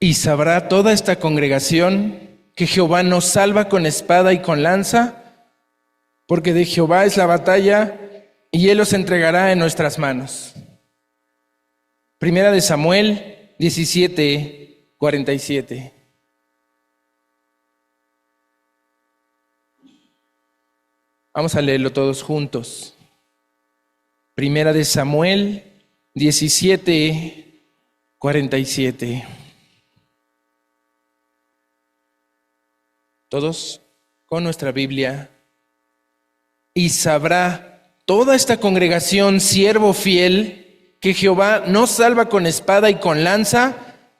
Y sabrá toda esta congregación que Jehová nos salva con espada y con lanza, porque de Jehová es la batalla, y Él los entregará en nuestras manos. Primera de Samuel 17:47. Vamos a leerlo todos juntos. Primera de Samuel 17:47. Todos con nuestra Biblia. Y sabrá toda esta congregación, siervo fiel, que Jehová nos salva con espada y con lanza,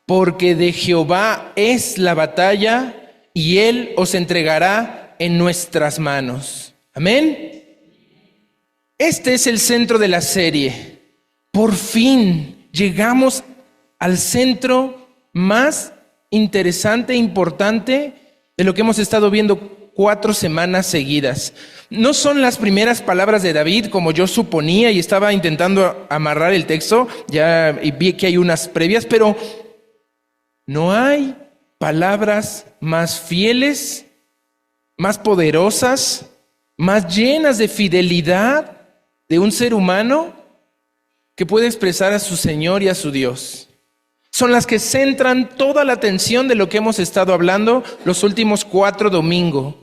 porque de Jehová es la batalla, y Él os entregará en nuestras manos. Amén. Este es el centro de la serie. Por fin llegamos al centro más interesante e importante de lo que hemos estado viendo 4 semanas seguidas. No son las primeras palabras de David, como yo suponía, y estaba intentando amarrar el texto, ya vi que hay unas previas, pero no hay palabras más fieles, más poderosas, más llenas de fidelidad de un ser humano que puede expresar a su Señor y a su Dios. Son las que centran toda la atención de lo que hemos estado hablando los últimos 4 domingos,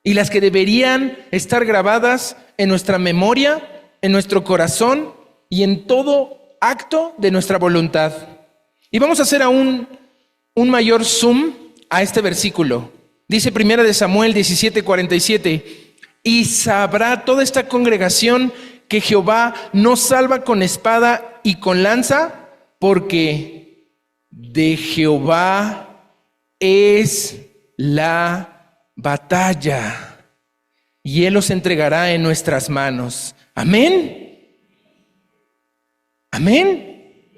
y las que deberían estar grabadas en nuestra memoria, en nuestro corazón y en todo acto de nuestra voluntad. Y vamos a hacer aún un mayor zoom a este versículo. Dice Primera de Samuel 17:47, y sabrá toda esta congregación que Jehová nos salva con espada y con lanza, porque de Jehová es la batalla, y Él los entregará en nuestras manos. Amén. Amén.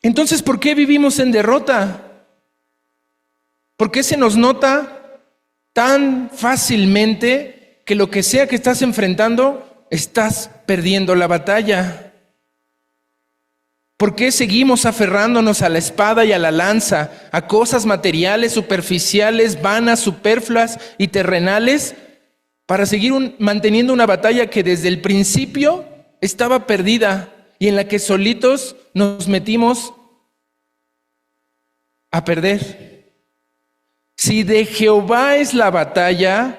Entonces, ¿por qué vivimos en derrota? ¿Por qué se nos nota tan fácilmente que lo que sea que estás enfrentando, estás perdiendo la batalla? ¿Por qué seguimos aferrándonos a la espada y a la lanza, a cosas materiales, superficiales, vanas, superfluas y terrenales, para seguir manteniendo una batalla que desde el principio estaba perdida y en la que solitos nos metimos a perder? Si de Jehová es la batalla,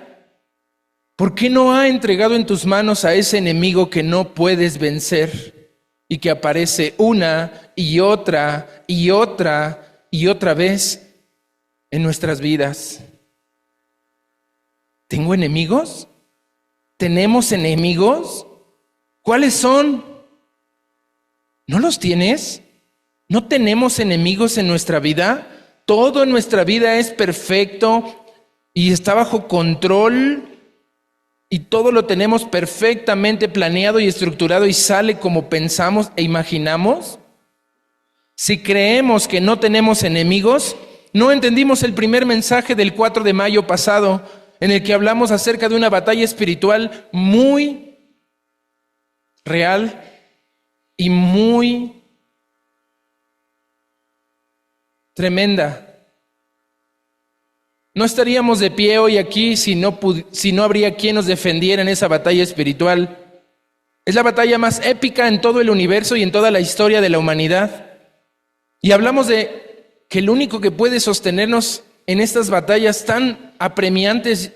¿por qué no ha entregado en tus manos a ese enemigo que no puedes vencer y que aparece una y otra y otra y otra vez en nuestras vidas? ¿Tengo enemigos? ¿Tenemos enemigos? ¿Cuáles son? ¿No los tienes? ¿No tenemos enemigos en nuestra vida? Todo en nuestra vida es perfecto y está bajo control, y todo lo tenemos perfectamente planeado y estructurado y sale como pensamos e imaginamos. Si creemos que no tenemos enemigos, no entendimos el primer mensaje del 4 de mayo pasado, en el que hablamos acerca de una batalla espiritual muy real y muy tremenda. No estaríamos de pie hoy aquí si no habría quien nos defendiera en esa batalla espiritual. Es la batalla más épica en todo el universo y en toda la historia de la humanidad. Y hablamos de que el único que puede sostenernos en estas batallas tan apremiantes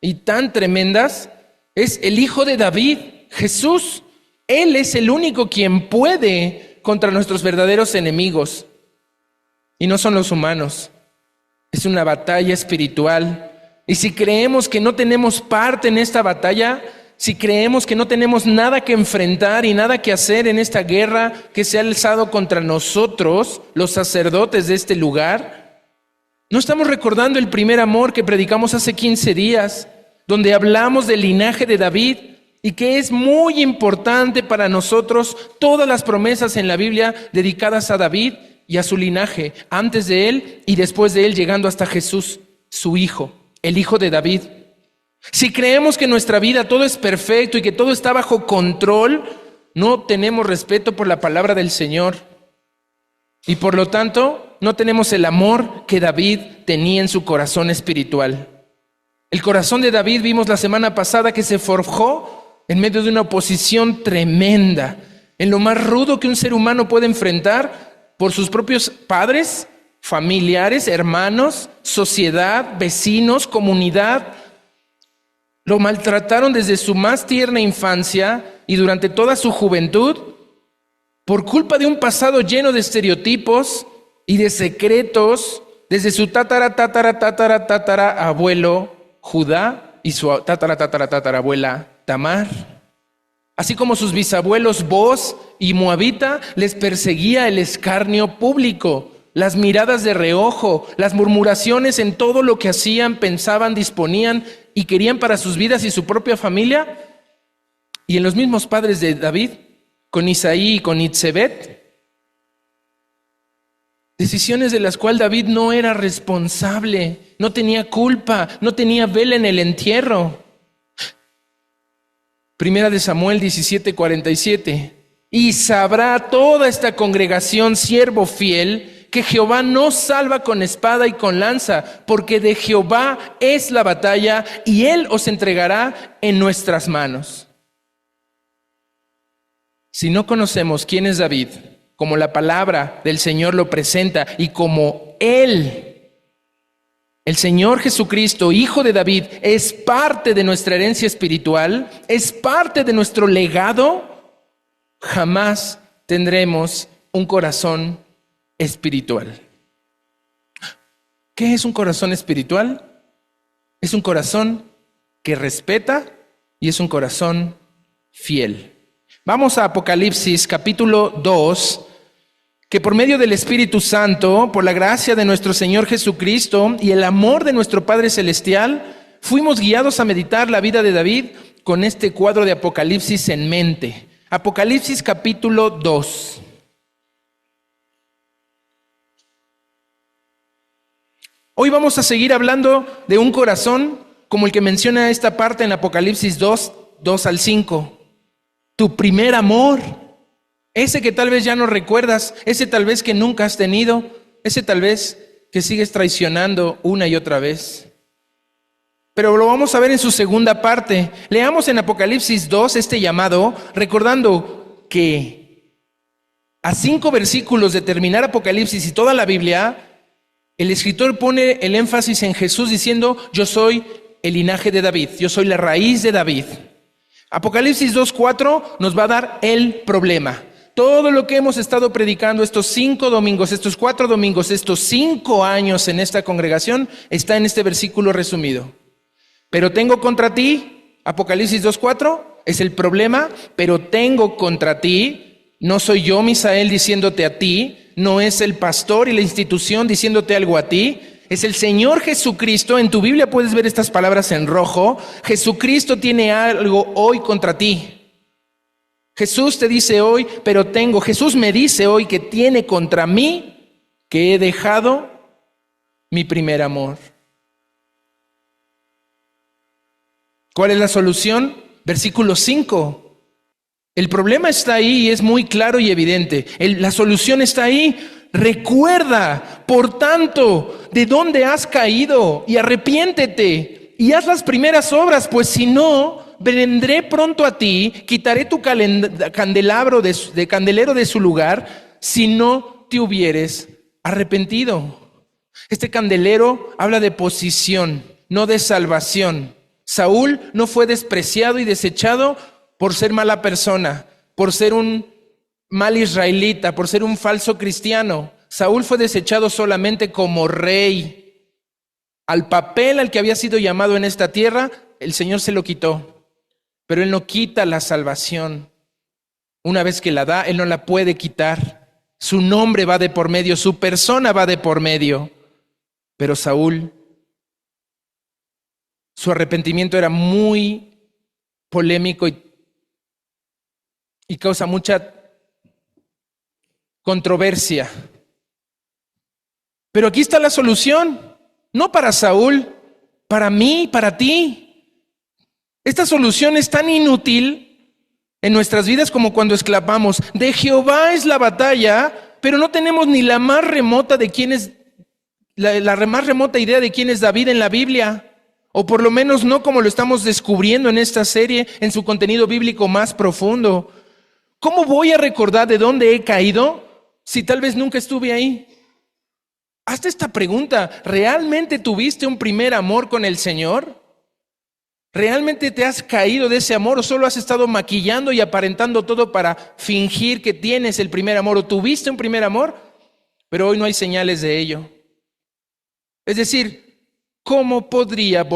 y tan tremendas es el Hijo de David, Jesús. Él es el único quien puede contra nuestros verdaderos enemigos. Y no son los humanos. Es una batalla espiritual. Y si creemos que no tenemos parte en esta batalla, si creemos que no tenemos nada que enfrentar y nada que hacer en esta guerra que se ha alzado contra nosotros, los sacerdotes de este lugar, no estamos recordando el primer amor que predicamos hace 15 días, donde hablamos del linaje de David y que es muy importante para nosotros todas las promesas en la Biblia dedicadas a David y a su linaje, antes de él y después de él, llegando hasta Jesús, su hijo, el hijo de David. Si creemos que en nuestra vida todo es perfecto y que todo está bajo control, no tenemos respeto por la palabra del Señor. Y por lo tanto, no tenemos el amor que David tenía en su corazón espiritual. El corazón de David, vimos la semana pasada, que se forjó en medio de una oposición tremenda, en lo más rudo que un ser humano puede enfrentar por sus propios padres, familiares, hermanos, sociedad, vecinos, comunidad. Lo maltrataron desde su más tierna infancia y durante toda su juventud por culpa de un pasado lleno de estereotipos y de secretos desde su tatara abuelo Judá y su tatarabuela Tamar. Así como sus bisabuelos Boz y Moabita, les perseguía el escarnio público, las miradas de reojo, las murmuraciones en todo lo que hacían, pensaban, disponían y querían para sus vidas y su propia familia. Y en los mismos padres de David, con Isaí y con Itzebet, decisiones de las cuales David no era responsable, no tenía culpa, no tenía vela en el entierro. Primera de Samuel 17:47. Y sabrá toda esta congregación, siervo fiel, que Jehová no salva con espada y con lanza, porque de Jehová es la batalla y él os entregará en nuestras manos. Si no conocemos quién es David, como la palabra del Señor lo presenta y como él, el Señor Jesucristo, Hijo de David, es parte de nuestra herencia espiritual, es parte de nuestro legado, jamás tendremos un corazón espiritual. ¿Qué es un corazón espiritual? Es un corazón que respeta y es un corazón fiel. Vamos a Apocalipsis capítulo 2, que por medio del Espíritu Santo, por la gracia de nuestro Señor Jesucristo y el amor de nuestro Padre Celestial, fuimos guiados a meditar la vida de David con este cuadro de Apocalipsis en mente. Apocalipsis capítulo 2. Hoy vamos a seguir hablando de un corazón como el que menciona esta parte en Apocalipsis 2, 2 al 5. Tu primer amor, ese que tal vez ya no recuerdas, ese tal vez que nunca has tenido, ese tal vez que sigues traicionando una y otra vez. Pero lo vamos a ver en su segunda parte. Leamos en Apocalipsis 2 este llamado, recordando que a 5 versículos de terminar Apocalipsis y toda la Biblia, el escritor pone el énfasis en Jesús diciendo: yo soy el linaje de David, yo soy la raíz de David. Apocalipsis 2:4 nos va a dar el problema. Todo lo que hemos estado predicando estos 5 domingos, estos 4 domingos, estos 5 años en esta congregación, está en este versículo resumido. Pero tengo contra ti, Apocalipsis 2:4, es el problema, pero tengo contra ti, no soy yo, Misael, diciéndote a ti, no es el pastor y la institución diciéndote algo a ti, es el Señor Jesucristo. En tu Biblia puedes ver estas palabras en rojo. Jesucristo tiene algo hoy contra ti. Jesús te dice hoy, Jesús me dice hoy que tiene contra mí que he dejado mi primer amor. ¿Cuál es la solución? Versículo 5. El problema está ahí y es muy claro y evidente. La solución está ahí. Recuerda, por tanto, de dónde has caído y arrepiéntete y haz las primeras obras, pues si no, vendré pronto a ti, quitaré tu candelero de su lugar, si no te hubieres arrepentido. Este candelero habla de posición, no de salvación. Saúl no fue despreciado y desechado por ser mala persona, por ser un mal israelita, por ser un falso cristiano. Saúl fue desechado solamente como rey. Al papel al que había sido llamado en esta tierra, el Señor se lo quitó. Pero Él no quita la salvación. Una vez que la da, Él no la puede quitar. Su nombre va de por medio, su persona va de por medio. Pero Saúl, su arrepentimiento era muy polémico y causa mucha controversia. Pero aquí está la solución, no para Saúl, para mí, para ti. Esta solución es tan inútil en nuestras vidas como cuando exclamamos: de Jehová es la batalla, pero no tenemos ni la más remota de quién es, la más remota idea de quién es David en la Biblia. O por lo menos no como lo estamos descubriendo en esta serie, en su contenido bíblico más profundo. ¿Cómo voy a recordar de dónde he caído si tal vez nunca estuve ahí? Hazte esta pregunta: ¿realmente tuviste un primer amor con el Señor? ¿Realmente te has caído de ese amor o solo has estado maquillando y aparentando todo para fingir que tienes el primer amor o tuviste un primer amor, pero hoy no hay señales de ello? Es decir, ¿cómo podría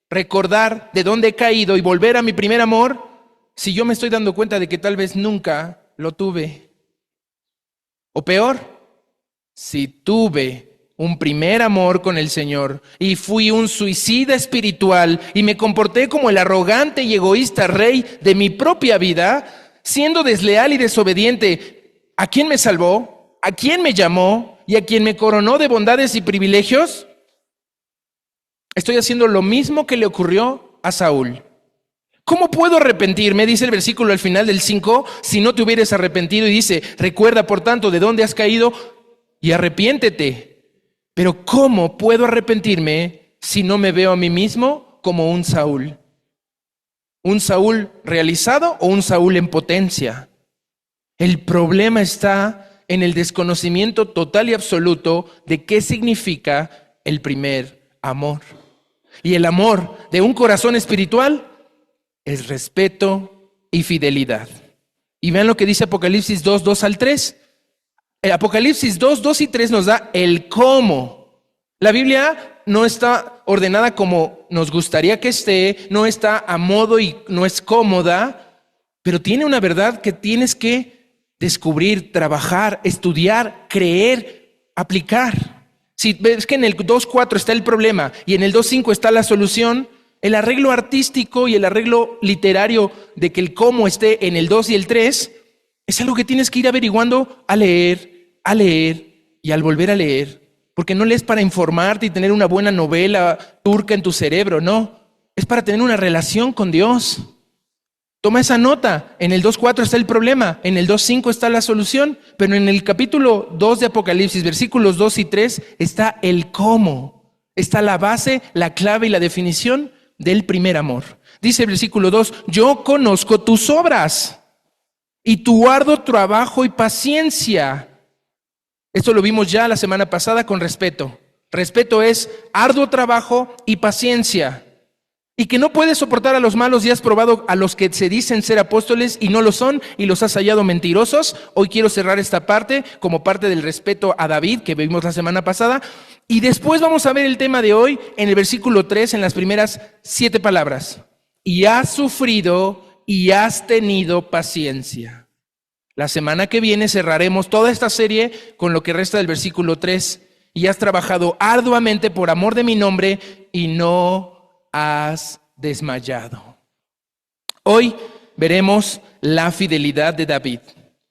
recordar de dónde he caído y volver a mi primer amor si yo me estoy dando cuenta de que tal vez nunca lo tuve? O peor, si tuve un primer amor con el Señor y fui un suicida espiritual y me comporté como el arrogante y egoísta rey de mi propia vida, siendo desleal y desobediente, ¿a quién me salvó? ¿A quién me llamó? ¿Y a quién me coronó de bondades y privilegios? Estoy haciendo lo mismo que le ocurrió a Saúl. ¿Cómo puedo arrepentirme? Dice el versículo al final del 5, si no te hubieras arrepentido, y dice, recuerda por tanto de dónde has caído y arrepiéntete. Pero ¿cómo puedo arrepentirme si no me veo a mí mismo como un Saúl? ¿Un Saúl realizado o un Saúl en potencia? El problema está en el desconocimiento total y absoluto de qué significa el primer amor. Y el amor de un corazón espiritual es respeto y fidelidad. Y vean lo que dice Apocalipsis 2, 2 al 3. Apocalipsis 2, 2 y 3 nos da el cómo. La Biblia no está ordenada como nos gustaría que esté, no está a modo y no es cómoda, pero tiene una verdad que tienes que descubrir, trabajar, estudiar, creer, aplicar. Si ves que en el 2.4 está el problema y en el 2.5 está la solución, el arreglo artístico y el arreglo literario de que el cómo esté en el 2 y el 3 es algo que tienes que ir averiguando al leer y al volver a leer. Porque no lees para informarte y tener una buena novela turca en tu cerebro, no. Es para tener una relación con Dios. Toma esa nota. En el 2.4 está el problema, en el 2.5 está la solución, pero en el capítulo 2 de Apocalipsis, versículos 2 y 3, está el cómo. Está la base, la clave y la definición del primer amor. Dice el versículo 2, yo conozco tus obras y tu arduo trabajo y paciencia. Esto lo vimos ya la semana pasada con respeto. Respeto es arduo trabajo y paciencia. Y que no puedes soportar a los malos y has probado a los que se dicen ser apóstoles y no lo son y los has hallado mentirosos. Hoy quiero cerrar esta parte como parte del respeto a David que vimos la semana pasada. Y después vamos a ver el tema de hoy en el versículo 3, en las primeras 7 palabras. Y has sufrido y has tenido paciencia. La semana que viene cerraremos toda esta serie con lo que resta del versículo 3. Y has trabajado arduamente por amor de mi nombre y no has desmayado. Hoy veremos la fidelidad de David,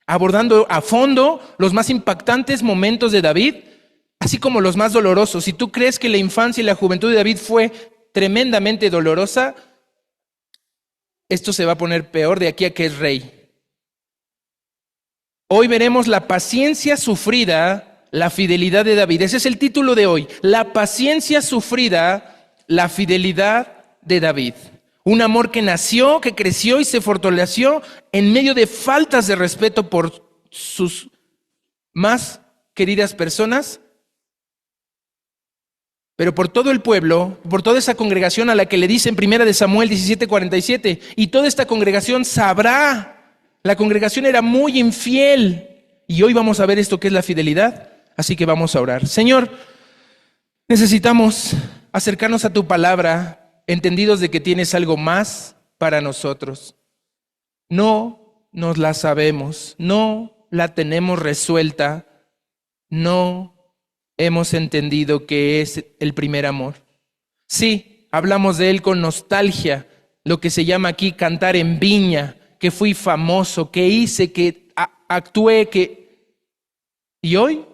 abordando a fondo los más impactantes momentos de David, así como los más dolorosos. Si tú crees que la infancia y la juventud de David fue tremendamente dolorosa, esto se va a poner peor de aquí a que es rey. Hoy veremos la paciencia sufrida, la fidelidad de David. Ese es el título de hoy, la paciencia sufrida, la fidelidad de David. Un amor que nació, que creció y se fortaleció en medio de faltas de respeto por sus más queridas personas, pero por todo el pueblo, por toda esa congregación a la que le dice en 1 Samuel 17:47, y toda esta congregación sabrá. La congregación era muy infiel y hoy vamos a ver esto que es la fidelidad, así que vamos a orar. Señor, necesitamos acercarnos a tu palabra, entendidos de que tienes algo más para nosotros. No nos la sabemos, no la tenemos resuelta, no hemos entendido que es el primer amor. Sí, hablamos de él con nostalgia, lo que se llama aquí cantar en viña, que fui famoso, que hice, que actué, que... ¿Y hoy?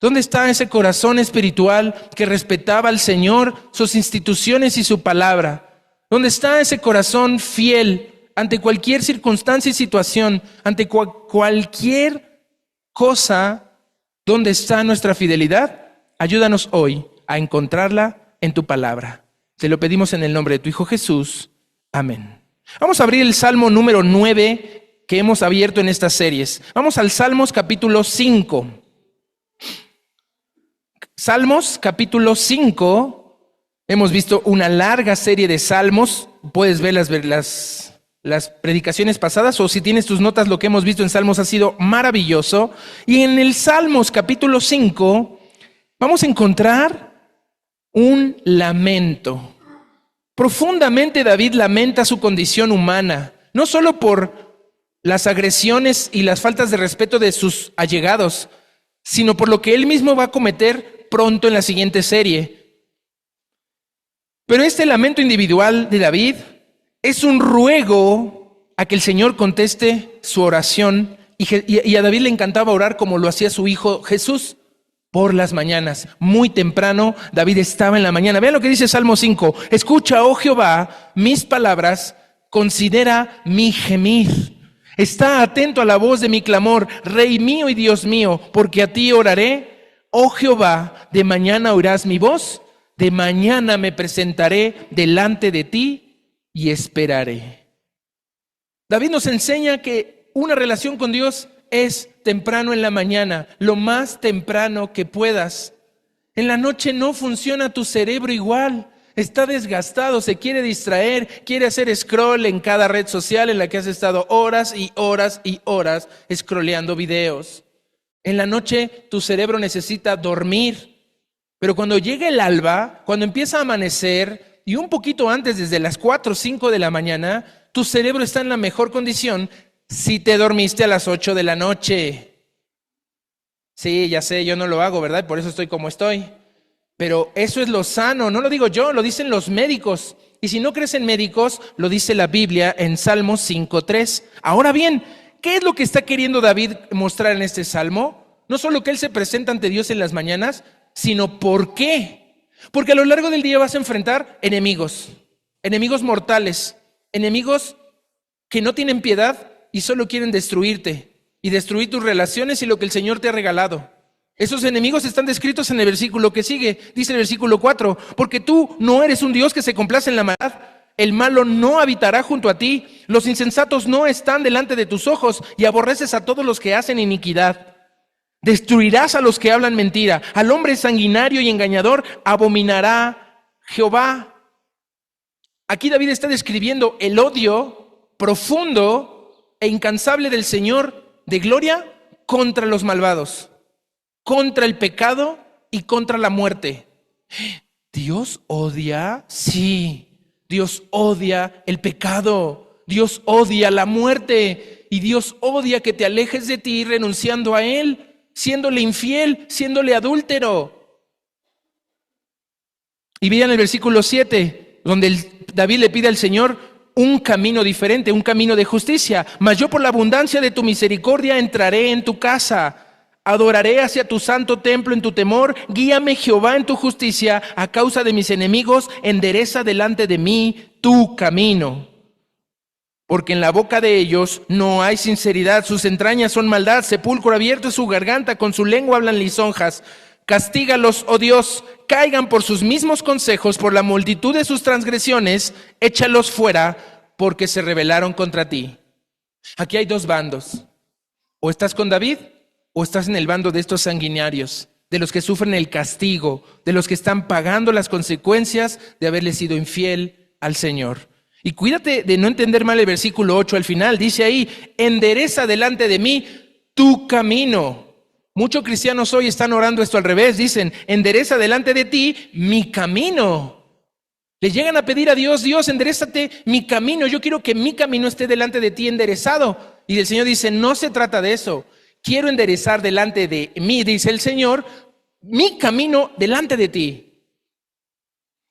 ¿Dónde está ese corazón espiritual que respetaba al Señor, sus instituciones y su palabra? ¿Dónde está ese corazón fiel ante cualquier circunstancia y situación, ante cualquier cosa, ¿dónde está nuestra fidelidad? Ayúdanos hoy a encontrarla en tu palabra. Te lo pedimos en el nombre de tu Hijo Jesús. Amén. Vamos a abrir el Salmo número 9 que hemos abierto en estas series. Vamos al Salmos capítulo 5. Salmos capítulo 5. Hemos visto una larga serie de salmos. Puedes ver las predicaciones pasadas, o si tienes tus notas, lo que hemos visto en Salmos ha sido maravilloso. Y en el Salmos capítulo 5 vamos a encontrar un lamento. Profundamente David lamenta su condición humana, no solo por las agresiones y las faltas de respeto de sus allegados, sino por lo que él mismo va a cometer pronto en la siguiente serie. Pero este lamento individual de David es un ruego a que el Señor conteste su oración, y a David le encantaba orar como lo hacía su hijo Jesús por las mañanas. Muy temprano David estaba en la mañana. Vean lo que dice Salmo 5. Escucha, oh Jehová, mis palabras, considera mi gemir. Está atento a la voz de mi clamor, Rey mío y Dios mío, porque a ti oraré. Oh Jehová, de mañana oirás mi voz. De mañana me presentaré delante de ti y esperaré. David nos enseña que una relación con Dios es temprano en la mañana, lo más temprano que puedas. En la noche no funciona tu cerebro igual. Está desgastado, se quiere distraer, quiere hacer scroll en cada red social en la que has estado horas y horas y horas scrolleando videos. En la noche tu cerebro necesita dormir. Pero cuando llega el alba, cuando empieza a amanecer, y un poquito antes, desde las 4 o 5 de la mañana, tu cerebro está en la mejor condición si te dormiste a las 8 de la noche. Sí, ya sé, yo no lo hago, ¿verdad? Por eso estoy como estoy. Pero eso es lo sano, no lo digo yo, lo dicen los médicos. Y si no crees en médicos, lo dice la Biblia en Salmos 5:3. Ahora bien, ¿qué es lo que está queriendo David mostrar en este salmo? No solo que él se presenta ante Dios en las mañanas, sino ¿por qué? Porque a lo largo del día vas a enfrentar enemigos mortales, enemigos que no tienen piedad y solo quieren destruirte y destruir tus relaciones y lo que el Señor te ha regalado. Esos enemigos están descritos en el versículo que sigue. Dice el versículo 4, porque tú no eres un Dios que se complace en la maldad. El malo no habitará junto a ti. Los insensatos no están delante de tus ojos, y aborreces a todos los que hacen iniquidad. Destruirás a los que hablan mentira. Al hombre sanguinario y engañador abominará Jehová. Aquí David está describiendo el odio profundo e incansable del Señor de gloria contra los malvados, contra el pecado y contra la muerte. ¿Dios odia? Sí, Dios odia el pecado, Dios odia la muerte, y Dios odia que te alejes de ti renunciando a Él, siéndole infiel, siéndole adúltero. Y vean el versículo 7, donde David le pide al Señor un camino diferente, un camino de justicia. Mas yo por la abundancia de tu misericordia entraré en tu casa. Adoraré hacia tu santo templo en tu temor. Guíame, Jehová, en tu justicia. A causa de mis enemigos, endereza delante de mí tu camino. Porque en la boca de ellos no hay sinceridad, sus entrañas son maldad, sepulcro abierto es su garganta, con su lengua hablan lisonjas. Castígalos, oh Dios, caigan por sus mismos consejos, por la multitud de sus transgresiones, échalos fuera, porque se rebelaron contra ti. Aquí hay dos bandos. O estás con David, o estás en el bando de estos sanguinarios, de los que sufren el castigo, de los que están pagando las consecuencias de haberle sido infiel al Señor. Y cuídate de no entender mal el versículo 8 al final. Dice ahí, endereza delante de mí tu camino. Muchos cristianos hoy están orando esto al revés. Dicen, endereza delante de ti mi camino. Le llegan a pedir a Dios, Dios, enderezate mi camino. Yo quiero que mi camino esté delante de ti enderezado. Y el Señor dice, no se trata de eso. Quiero enderezar delante de mí, dice el Señor, mi camino delante de ti.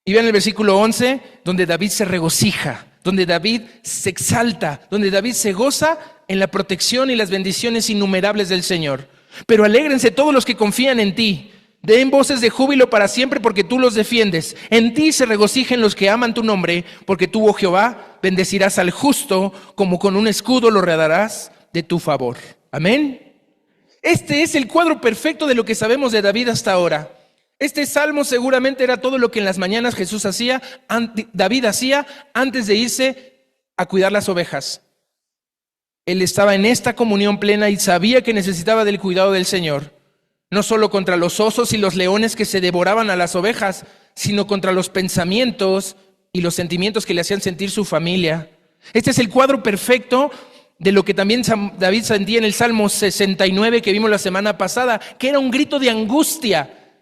Y vean el versículo 11, donde David se regocija, donde David se exalta, donde David se goza en la protección y las bendiciones innumerables del Señor. Pero alégrense todos los que confían en ti. Den voces de júbilo para siempre, porque tú los defiendes. En ti se regocijen los que aman tu nombre, porque tú, oh Jehová, bendecirás al justo, como con un escudo lo rodearás de tu favor. Amén. Este es el cuadro perfecto de lo que sabemos de David hasta ahora. Este salmo seguramente era todo lo que en las mañanas David hacía antes de irse a cuidar las ovejas. Él estaba en esta comunión plena y sabía que necesitaba del cuidado del Señor. No solo contra los osos y los leones que se devoraban a las ovejas, sino contra los pensamientos y los sentimientos que le hacían sentir su familia. Este es el cuadro perfecto de lo que también David sentía en el Salmo 69 que vimos la semana pasada, que era un grito de angustia.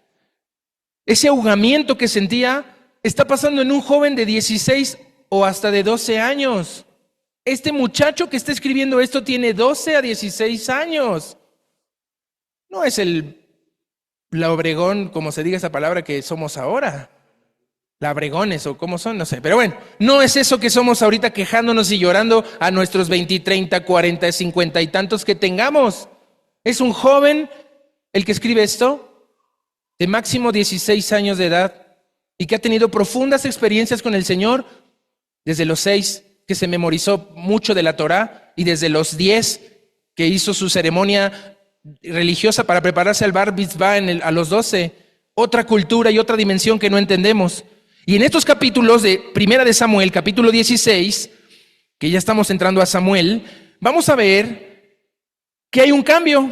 Ese ahogamiento que sentía está pasando en un joven de 16 o hasta de 12 años. Este muchacho que está escribiendo esto tiene 12 a 16 años. No es la Obregón, como se diga esa palabra, que somos ahora. La Obregones o cómo son, no sé. Pero bueno, no es eso que somos ahorita quejándonos y llorando a nuestros 20, 30, 40, 50 y tantos que tengamos. Es un joven el que escribe esto, de máximo 16 años de edad, y que ha tenido profundas experiencias con el Señor desde los 6, que se memorizó mucho de la Torá, y desde los 10, que hizo su ceremonia religiosa para prepararse al Bar Mitzvah a los 12. Otra cultura y otra dimensión que no entendemos. Y en estos capítulos de Primera de Samuel, capítulo 16, que ya estamos entrando a Samuel, vamos a ver que hay un cambio.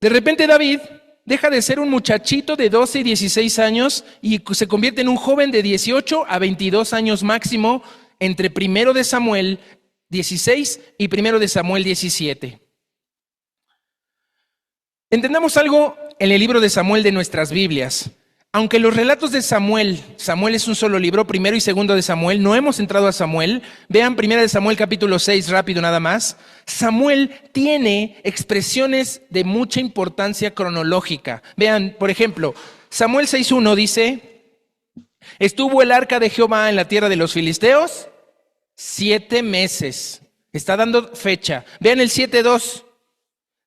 De repente David deja de ser un muchachito de 12 y 16 años y se convierte en un joven de 18 a 22 años máximo entre Primero de Samuel 16 y Primero de Samuel 17. Entendamos algo en el libro de Samuel de nuestras Biblias. Aunque los relatos de Samuel es un solo libro, Primero y Segundo de Samuel, no hemos entrado a Samuel. Vean Primera de Samuel capítulo 6, rápido nada más. Samuel tiene expresiones de mucha importancia cronológica. Vean, por ejemplo, Samuel 6:1 dice: estuvo el arca de Jehová en la tierra de los filisteos 7 meses. Está dando fecha. Vean el 7:2.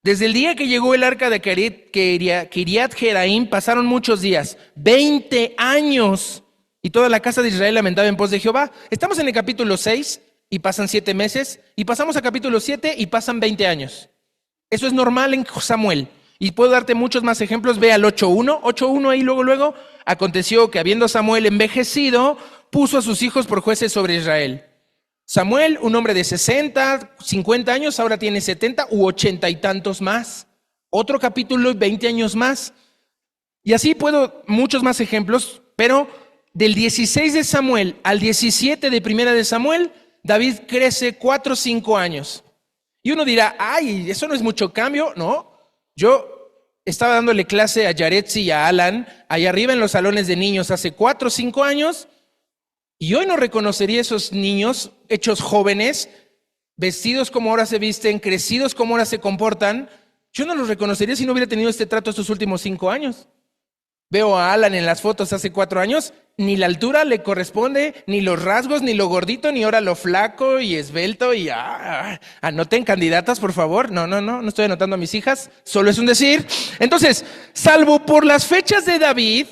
Desde el día que llegó el arca de Kiriat Jeraim pasaron muchos días, 20 años, y toda la casa de Israel lamentaba en pos de Jehová. Estamos en el capítulo 6 y pasan 7 meses, y pasamos a capítulo 7 y pasan 20 años. Eso es normal en Samuel, y puedo darte muchos más ejemplos. Ve al 8:1 ahí luego. Aconteció que habiendo Samuel envejecido, puso a sus hijos por jueces sobre Israel. Samuel, un hombre de 60, 50 años, ahora tiene 70 u 80 y tantos más. Otro capítulo y 20 años más. Y así puedo, muchos más ejemplos, pero del 16 de Samuel al 17 de Primera de Samuel, David crece 4 o 5 años. Y uno dirá, ay, eso no es mucho cambio. No, yo estaba dándole clase a Yaretsi y a Alan, allá arriba en los salones de niños hace 4 o 5 años, y hoy no reconocería a esos niños hechos jóvenes, vestidos como ahora se visten, crecidos como ahora se comportan. Yo no los reconocería si no hubiera tenido este trato estos últimos 5 años. Veo a Alan en las fotos hace 4 años, ni la altura le corresponde, ni los rasgos, ni lo gordito, ni ahora lo flaco y esbelto y anoten candidatas, por favor. No estoy anotando a mis hijas, solo es un decir. Entonces, salvo por las fechas de David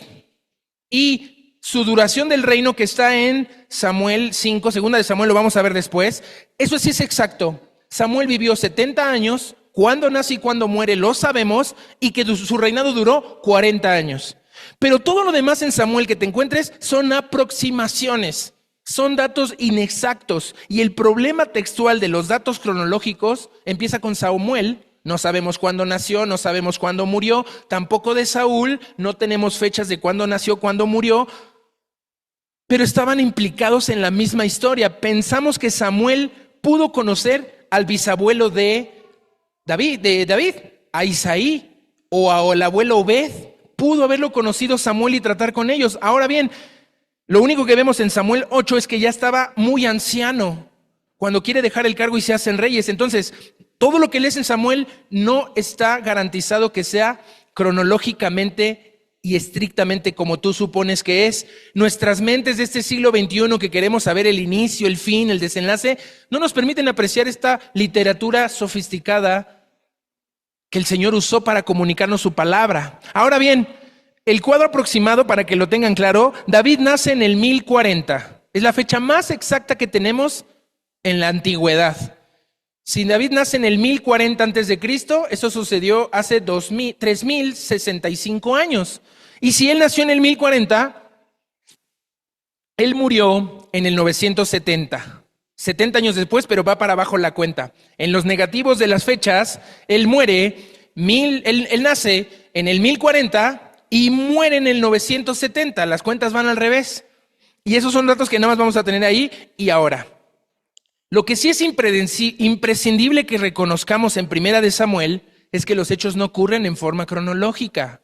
y su duración del reino que está en Samuel 5, segunda de Samuel, lo vamos a ver después. Eso sí es exacto. Samuel vivió 70 años, cuando nace y cuando muere lo sabemos, y que su reinado duró 40 años. Pero todo lo demás en Samuel que te encuentres son aproximaciones, son datos inexactos. Y el problema textual de los datos cronológicos empieza con Samuel. No sabemos cuándo nació, no sabemos cuándo murió, tampoco de Saúl, no tenemos fechas de cuándo nació, cuándo murió, pero estaban implicados en la misma historia. Pensamos que Samuel pudo conocer al bisabuelo de David, a Isaí, o al abuelo Obed. Pudo haberlo conocido Samuel y tratar con ellos. Ahora bien, lo único que vemos en Samuel 8 es que ya estaba muy anciano cuando quiere dejar el cargo y se hacen reyes. Entonces, todo lo que lees en Samuel no está garantizado que sea cronológicamente y estrictamente como tú supones que es. Nuestras mentes de este siglo XXI que queremos saber el inicio, el fin, el desenlace, no nos permiten apreciar esta literatura sofisticada que el Señor usó para comunicarnos su palabra. Ahora bien, el cuadro aproximado, para que lo tengan claro, David nace en el 1040. Es la fecha más exacta que tenemos en la antigüedad. Si David nace en el 1040 antes de Cristo, eso sucedió hace 3065 años. Y si él nació en el 1040, él murió en el 970. 70 años después, pero va para abajo la cuenta. En los negativos de las fechas, él nace en el 1040 y muere en el 970. Las cuentas van al revés. Y esos son datos que nada más vamos a tener ahí y ahora. Lo que sí es imprescindible que reconozcamos en Primera de Samuel es que los hechos no ocurren en forma cronológica.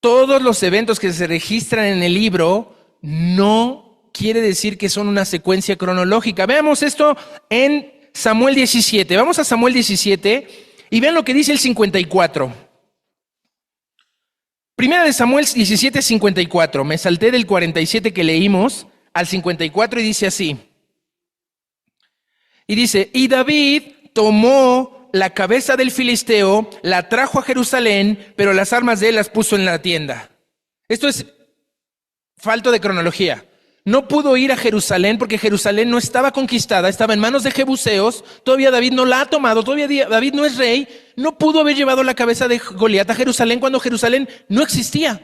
Todos los eventos que se registran en el libro no quiere decir que son una secuencia cronológica. Veamos esto en Samuel 17. Vamos a Samuel 17 y vean lo que dice el 54. Primera de Samuel 17, 54. Me salté del 47 que leímos al 54 y dice así. Y dice, y David tomó la cabeza del filisteo, la trajo a Jerusalén, pero las armas de él las puso en la tienda. Esto es falto de cronología. No pudo ir a Jerusalén porque Jerusalén no estaba conquistada, estaba en manos de jebuseos, todavía David no la ha tomado, todavía David no es rey, no pudo haber llevado la cabeza de Goliat a Jerusalén cuando Jerusalén no existía.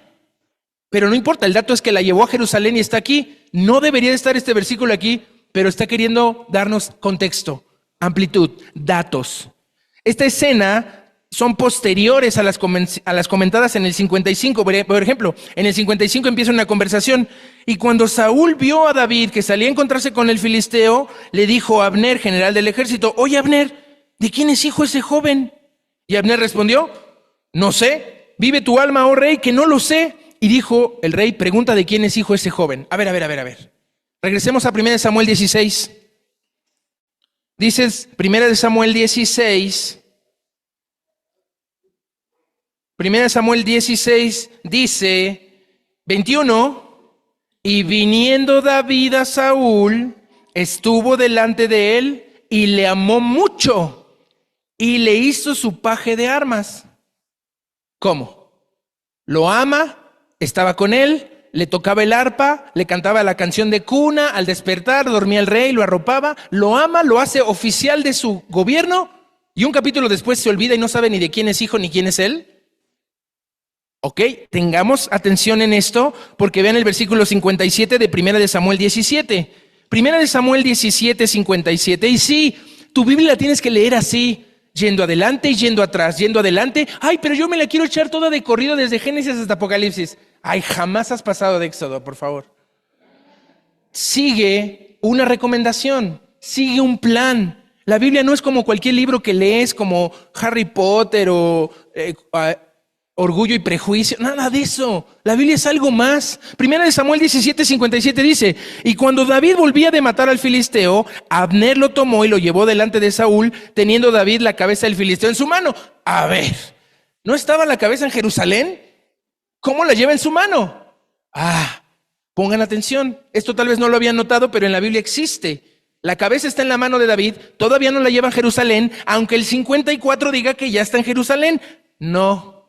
Pero no importa, el dato es que la llevó a Jerusalén y está aquí. No debería de estar este versículo aquí, pero está queriendo darnos contexto, amplitud, datos. Esta escena son posteriores a las comentadas en el 55. Por ejemplo, en el 55 empieza una conversación. Y cuando Saúl vio a David que salía a encontrarse con el filisteo, le dijo a Abner, general del ejército, oye Abner, ¿de quién es hijo ese joven? Y Abner respondió, no sé, vive tu alma, oh rey, que no lo sé. Y dijo el rey, pregunta de quién es hijo ese joven. A ver. Regresemos a 1 Samuel 16. Dices 1 Samuel 16. 1 Samuel 16 dice, 21, y viniendo David a Saúl, estuvo delante de él y le amó mucho y le hizo su paje de armas. ¿Cómo? Lo ama, estaba con él, le tocaba el arpa, le cantaba la canción de cuna, al despertar dormía el rey, lo arropaba, lo ama, lo hace oficial de su gobierno y un capítulo después se olvida y no sabe ni de quién es hijo ni quién es él. Ok, tengamos atención en esto porque vean el versículo 57 de 1 de Samuel 17. 1 de Samuel 17, 57. Y sí, tu Biblia la tienes que leer así, yendo adelante y yendo atrás, yendo adelante. Ay, pero yo me la quiero echar toda de corrido desde Génesis hasta Apocalipsis. Ay, jamás has pasado de Éxodo, por favor. Sigue una recomendación, sigue un plan. La Biblia no es como cualquier libro que lees, como Harry Potter o Orgullo y Prejuicio, nada de eso. La Biblia es algo más. 1 de Samuel 17, 57 dice, y cuando David volvía de matar al filisteo, Abner lo tomó y lo llevó delante de Saúl, teniendo David la cabeza del filisteo en su mano. A ver, ¿no estaba la cabeza en Jerusalén? ¿Cómo la lleva en su mano? Pongan atención. Esto tal vez no lo habían notado, pero en la Biblia existe. La cabeza está en la mano de David, todavía no la lleva a Jerusalén, aunque el 54 diga que ya está en Jerusalén. No.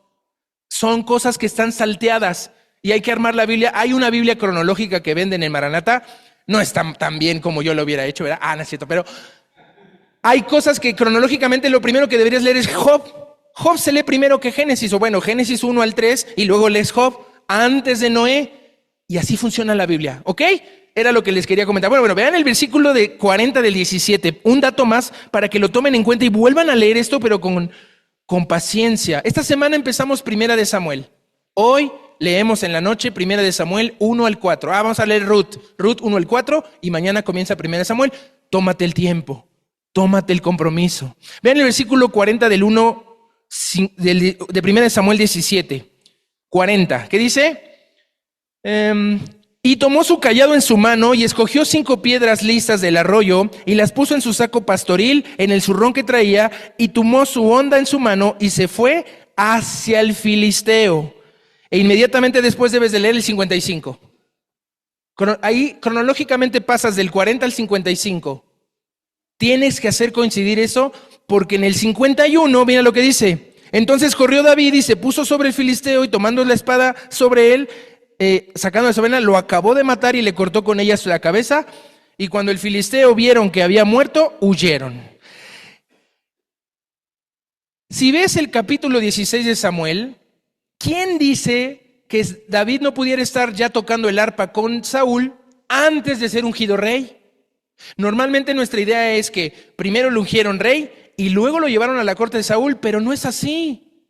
Son cosas que están salteadas y hay que armar la Biblia. Hay una Biblia cronológica que venden en Maranata. No está tan bien como yo lo hubiera hecho, ¿verdad? No es cierto, pero hay cosas que cronológicamente lo primero que deberías leer es Job. Job se lee primero que Génesis, o bueno, Génesis 1 al 3 y luego lees Job antes de Noé. Y así funciona la Biblia, ¿ok? Era lo que les quería comentar. Bueno, vean el versículo de 40 del 17. Un dato más para que lo tomen en cuenta y vuelvan a leer esto, pero con paciencia. Esta semana empezamos 1 de Samuel. Hoy leemos en la noche 1 de Samuel 1 al 4. Vamos a leer Ruth 1 al 4 y mañana comienza 1 de Samuel. Tómate el tiempo, tómate el compromiso. Vean el versículo 40 del 1 de 1 de Samuel 17. 40. ¿Qué dice? Y tomó su cayado en su mano y escogió 5 piedras lisas del arroyo y las puso en su saco pastoril, en el zurrón que traía, y tomó su honda en su mano y se fue hacia el filisteo. E inmediatamente después debes de leer el 55. Ahí cronológicamente pasas del 40 al 55. Tienes que hacer coincidir eso porque en el 51, mira lo que dice. Entonces corrió David y se puso sobre el filisteo y tomando la espada sobre él, sacando de su vena, lo acabó de matar y le cortó con ella la cabeza. Y cuando el filisteo vieron que había muerto, huyeron. Si ves el capítulo 16 de Samuel, ¿quién dice que David no pudiera estar ya tocando el arpa con Saúl antes de ser ungido rey? Normalmente nuestra idea es que primero lo ungieron rey y luego lo llevaron a la corte de Saúl, pero no es así.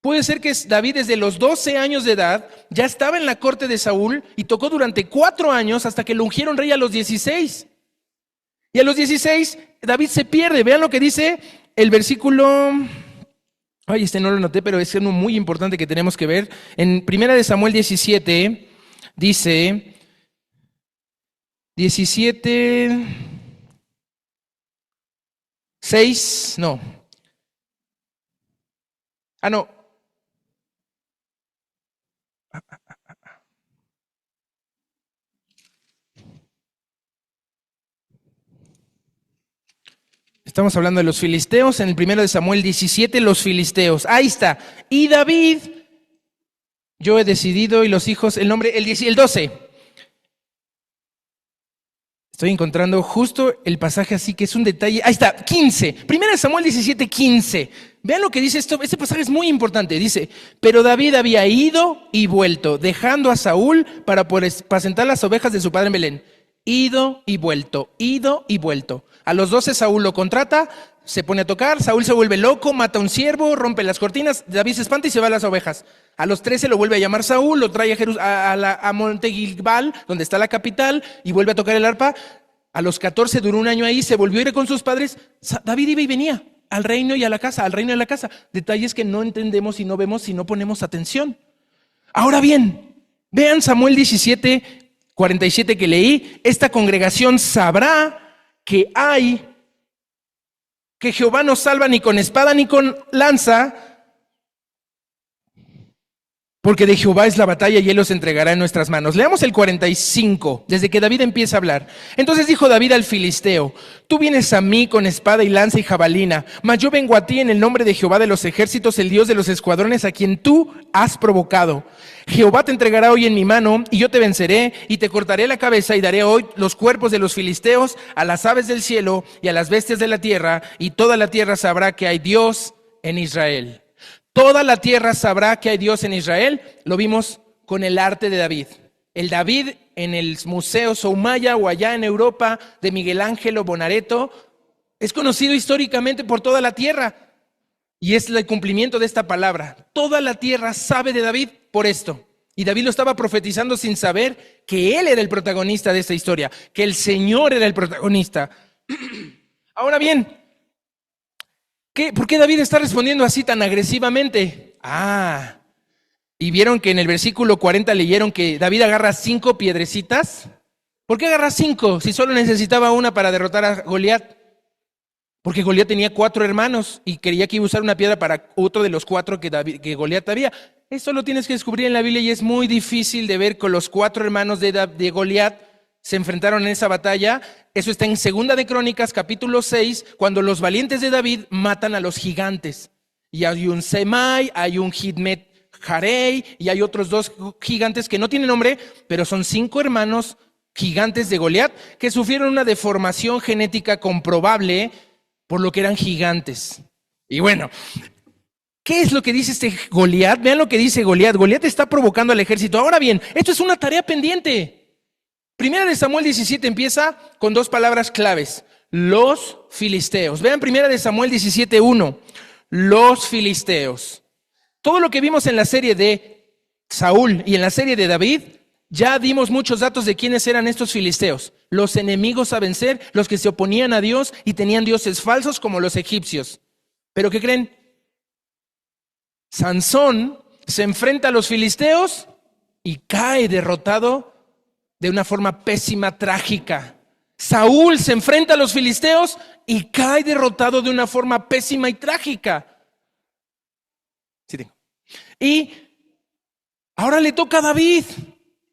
Puede ser que David desde los 12 años de edad ya estaba en la corte de Saúl y tocó durante 4 años hasta que lo ungieron rey a los 16. Y a los 16 David se pierde. Vean lo que dice el versículo... Ay, no lo noté, pero es uno muy importante que tenemos que ver. En 1 de Samuel 17 dice... 17... 6, no. No. Estamos hablando de los filisteos, en el 1 de Samuel 17, los filisteos. Ahí está. Y David, yo he decidido, y los hijos, el nombre, el 12. Estoy encontrando justo el pasaje así que es un detalle. Ahí está, 15. 1 de Samuel 17, 15. Vean lo que dice esto. Este pasaje es muy importante. Dice, pero David había ido y vuelto, dejando a Saúl para apacentar las ovejas de su padre en Belén. Ido y vuelto, ido y vuelto. A los 12 Saúl lo contrata, se pone a tocar, Saúl se vuelve loco, mata a un siervo, rompe las cortinas, David se espanta y se va a las ovejas. A los 13 lo vuelve a llamar Saúl, lo trae a Monte Gilgal, donde está la capital, y vuelve a tocar el arpa. A los 14 duró un año ahí, se volvió a ir con sus padres. David iba y venía al reino y a la casa, al reino y a la casa. Detalles que no entendemos y no vemos si no ponemos atención. Ahora bien, vean Samuel 17, 47 que leí. Esta congregación sabrá que Jehová no salva ni con espada ni con lanza, porque de Jehová es la batalla y él los entregará en nuestras manos. Leamos el 45, desde que David empieza a hablar. Entonces dijo David al filisteo, tú vienes a mí con espada y lanza y jabalina, mas yo vengo a ti en el nombre de Jehová de los ejércitos, el Dios de los escuadrones, a quien tú has provocado. Jehová te entregará hoy en mi mano, y yo te venceré, y te cortaré la cabeza, y daré hoy los cuerpos de los filisteos a las aves del cielo y a las bestias de la tierra, y toda la tierra sabrá que hay Dios en Israel. Toda la tierra sabrá que hay Dios en Israel. Lo vimos con el arte de David. El David en el Museo Soumaya o allá en Europa de Miguel Ángel Bonaretto es conocido históricamente por toda la tierra. Y es el cumplimiento de esta palabra. Toda la tierra sabe de David por esto. Y David lo estaba profetizando sin saber que él era el protagonista de esta historia, que el Señor era el protagonista. Ahora bien, ¿por qué David está respondiendo así tan agresivamente? Y vieron que en el versículo 40 leyeron que David agarra 5 piedrecitas. ¿Por qué agarra 5 si solo necesitaba una para derrotar a Goliat? Porque Goliat tenía 4 hermanos y quería que iba a usar una piedra para otro de los 4 que Goliat había. Eso lo tienes que descubrir en la Biblia y es muy difícil de ver con los 4 hermanos de Goliat se enfrentaron en esa batalla. Eso está en 2 de Crónicas, capítulo 6, cuando los valientes de David matan a los gigantes. Y hay un Semai, hay un Hidmet Jarei, y hay otros 2 gigantes que no tienen nombre, pero son 5 hermanos gigantes de Goliat que sufrieron una deformación genética comprobable por lo que eran gigantes. Y bueno, ¿qué es lo que dice este Goliat? Vean lo que dice Goliat. Goliat está provocando al ejército. Ahora bien, esto es una tarea pendiente. 1 de Samuel 17 empieza con 2 palabras claves. Los filisteos. Vean 1 de Samuel 17:1. Los filisteos. Todo lo que vimos en la serie de Saúl y en la serie de David, ya dimos muchos datos de quiénes eran estos filisteos. Los enemigos a vencer, los que se oponían a Dios y tenían dioses falsos como los egipcios. ¿Pero qué creen? Sansón se enfrenta a los filisteos y cae derrotado de una forma pésima, trágica. Saúl se enfrenta a los filisteos y cae derrotado de una forma pésima y trágica. Sí tengo. Y ahora le toca a David.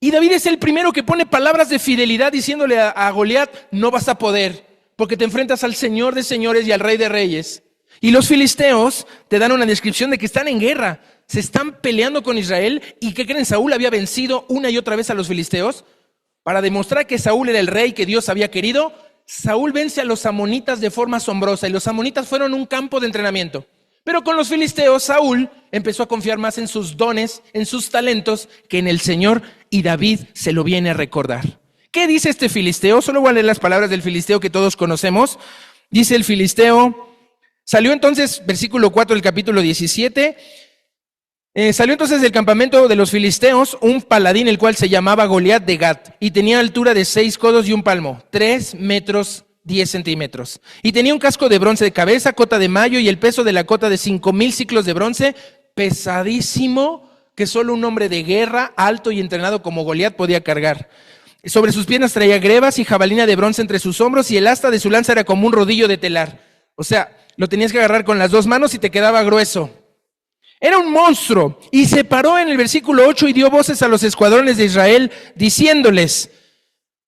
Y David es el primero que pone palabras de fidelidad diciéndole a Goliat, no vas a poder, porque te enfrentas al Señor de señores y al Rey de reyes. Y los filisteos te dan una descripción de que están en guerra, se están peleando con Israel. ¿Y qué creen? Saúl había vencido una y otra vez a los filisteos. Para demostrar que Saúl era el rey que Dios había querido, Saúl vence a los amonitas de forma asombrosa. Y los amonitas fueron un campo de entrenamiento. Pero con los filisteos, Saúl empezó a confiar más en sus dones, en sus talentos, que en el Señor, y David se lo viene a recordar. ¿Qué dice este filisteo? Solo voy a leer las palabras del filisteo que todos conocemos. Dice el filisteo, salió entonces, versículo 4 del capítulo 17, salió entonces del campamento de los filisteos un paladín, el cual se llamaba Goliat de Gat, y tenía altura de 6 codos y un palmo, 3 metros 10 centímetros. Y tenía un casco de bronce de cabeza, cota de mayo, y el peso de la cota de 5,000 ciclos de bronce, pesadísimo, que solo un hombre de guerra, alto y entrenado como Goliat, podía cargar. Sobre sus piernas traía grebas y jabalina de bronce entre sus hombros, y el asta de su lanza era como un rodillo de telar. O sea, lo tenías que agarrar con las 2 manos y te quedaba grueso. Era un monstruo, y se paró en el versículo 8 y dio voces a los escuadrones de Israel, diciéndoles,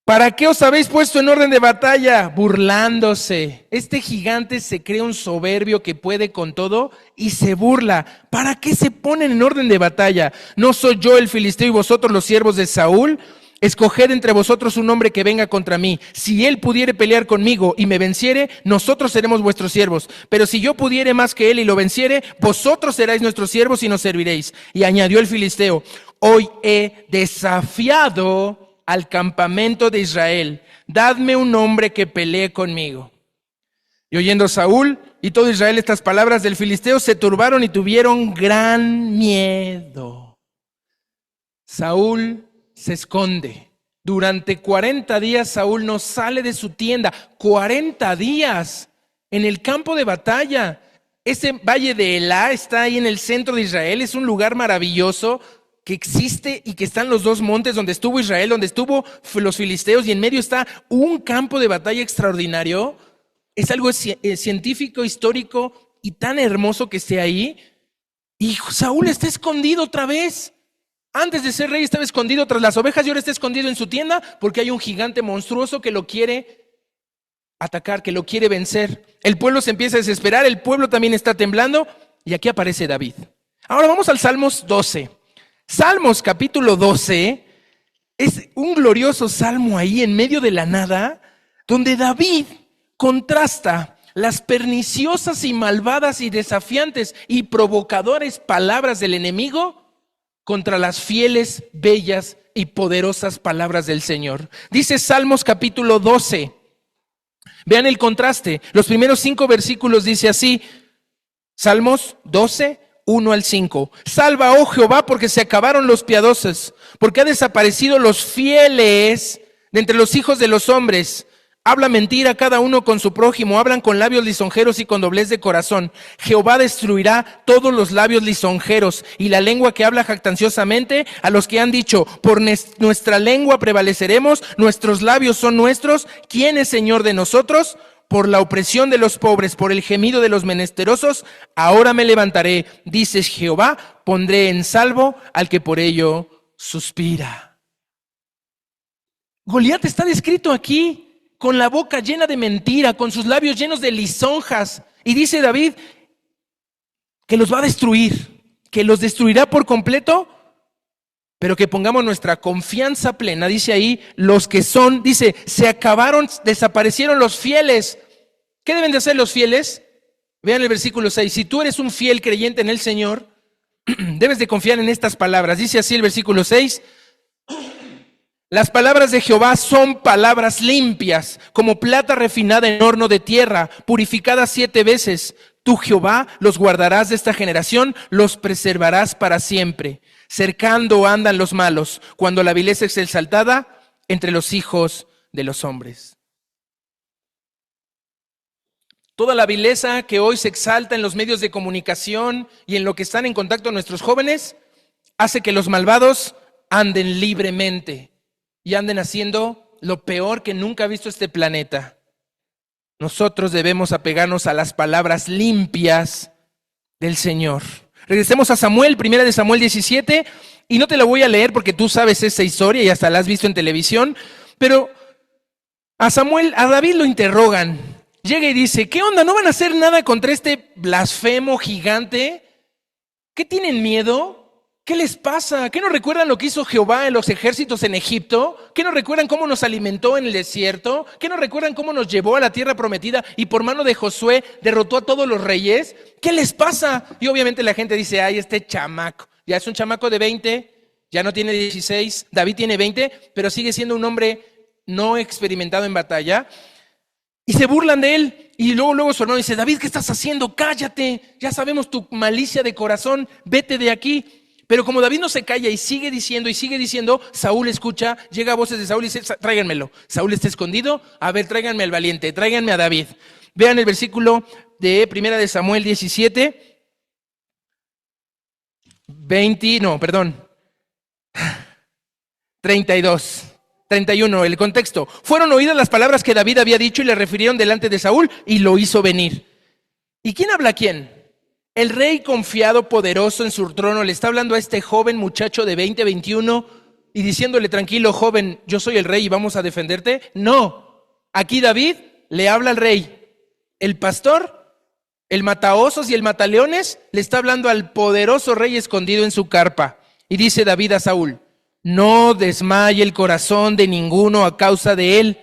¿para qué os habéis puesto en orden de batalla? Burlándose. Este gigante se cree un soberbio que puede con todo y se burla. ¿Para qué se ponen en orden de batalla? ¿No soy yo el filisteo y vosotros los siervos de Saúl? Escoged entre vosotros un hombre que venga contra mí. Si él pudiere pelear conmigo y me venciere, nosotros seremos vuestros siervos. Pero si yo pudiere más que él y lo venciere, vosotros seréis nuestros siervos y nos serviréis. Y añadió el filisteo, hoy he desafiado al campamento de Israel. Dadme un hombre que pelee conmigo. Y oyendo Saúl y todo Israel estas palabras del filisteo, se turbaron y tuvieron gran miedo. Saúl se esconde. Durante 40 días Saúl no sale de su tienda. 40 días en el campo de batalla. Ese valle de Elá está ahí en el centro de Israel. Es un lugar maravilloso que existe y que están los 2 montes donde estuvo Israel, donde estuvo los filisteos, y en medio está un campo de batalla extraordinario. Es algo científico, histórico y tan hermoso que esté ahí. Y Saúl está escondido otra vez. Antes de ser rey estaba escondido tras las ovejas y ahora está escondido en su tienda porque hay un gigante monstruoso que lo quiere atacar, que lo quiere vencer. El pueblo se empieza a desesperar, el pueblo también está temblando y aquí aparece David. Ahora vamos al Salmos 12. Salmos capítulo 12 es un glorioso salmo ahí en medio de la nada, donde David contrasta las perniciosas y malvadas y desafiantes y provocadores palabras del enemigo contra las fieles, bellas y poderosas palabras del Señor. Dice Salmos capítulo 12. Vean el contraste. Los primeros 5 versículos dice así. Salmos 12, 1 al 5. Salva, oh Jehová, porque se acabaron los piadosos, porque han desaparecido los fieles de entre los hijos de los hombres. Habla mentira cada uno con su prójimo, hablan con labios lisonjeros y con doblez de corazón. Jehová destruirá todos los labios lisonjeros y la lengua que habla jactanciosamente a los que han dicho, por nuestra lengua prevaleceremos, nuestros labios son nuestros. ¿Quién es Señor de nosotros? Por la opresión de los pobres, por el gemido de los menesterosos, ahora me levantaré, dice Jehová, pondré en salvo al que por ello suspira. Goliat está descrito aquí con la boca llena de mentira, con sus labios llenos de lisonjas. Y dice David que los va a destruir, que los destruirá por completo, pero que pongamos nuestra confianza plena. Dice ahí, los que son, dice, se acabaron, desaparecieron los fieles. ¿Qué deben de hacer los fieles? Vean el versículo 6. Si tú eres un fiel creyente en el Señor, debes de confiar en estas palabras. Dice así el versículo 6. Las palabras de Jehová son palabras limpias, como plata refinada en horno de tierra, purificada 7 veces. Tú, Jehová, los guardarás de esta generación, los preservarás para siempre. Cercando andan los malos, cuando la vileza es exaltada entre los hijos de los hombres. Toda la vileza que hoy se exalta en los medios de comunicación y en lo que están en contacto nuestros jóvenes, hace que los malvados anden libremente y anden haciendo lo peor que nunca ha visto este planeta. Nosotros debemos apegarnos a las palabras limpias del Señor. Regresemos a Samuel, 1 de Samuel 17, y no te la voy a leer porque tú sabes esa historia y hasta la has visto en televisión, pero a David lo interrogan. Llega y dice, ¿qué onda? ¿No van a hacer nada contra este blasfemo gigante? ¿Qué tienen miedo? ¿Qué les pasa? ¿Qué no recuerdan lo que hizo Jehová en los ejércitos en Egipto? ¿Qué no recuerdan cómo nos alimentó en el desierto? ¿Qué no recuerdan cómo nos llevó a la tierra prometida y por mano de Josué derrotó a todos los reyes? ¿Qué les pasa? Y obviamente la gente dice, ay, este chamaco, ya es un chamaco de 20, ya no tiene 16, David tiene 20, pero sigue siendo un hombre no experimentado en batalla. Y se burlan de él. Y luego su hermano dice, David, ¿qué estás haciendo? Cállate, ya sabemos tu malicia de corazón, vete de aquí. Pero como David no se calla y sigue diciendo, Saúl escucha, llega a voces de Saúl y dice, tráiganmelo. Saúl está escondido, a ver, tráiganme al valiente, tráiganme a David. Vean el versículo de 1 de Samuel 17, 32, 31, el contexto. Fueron oídas las palabras que David había dicho y le refirieron delante de Saúl y lo hizo venir. ¿Y quién habla a quién? El rey confiado, poderoso en su trono, le está hablando a este joven muchacho de 20, 21 y diciéndole, tranquilo joven, yo soy el rey y vamos a defenderte. No, aquí David le habla al rey. El pastor, el mataosos y el mataleones le está hablando al poderoso rey escondido en su carpa. Y dice David a Saúl, no desmaye el corazón de ninguno a causa de él.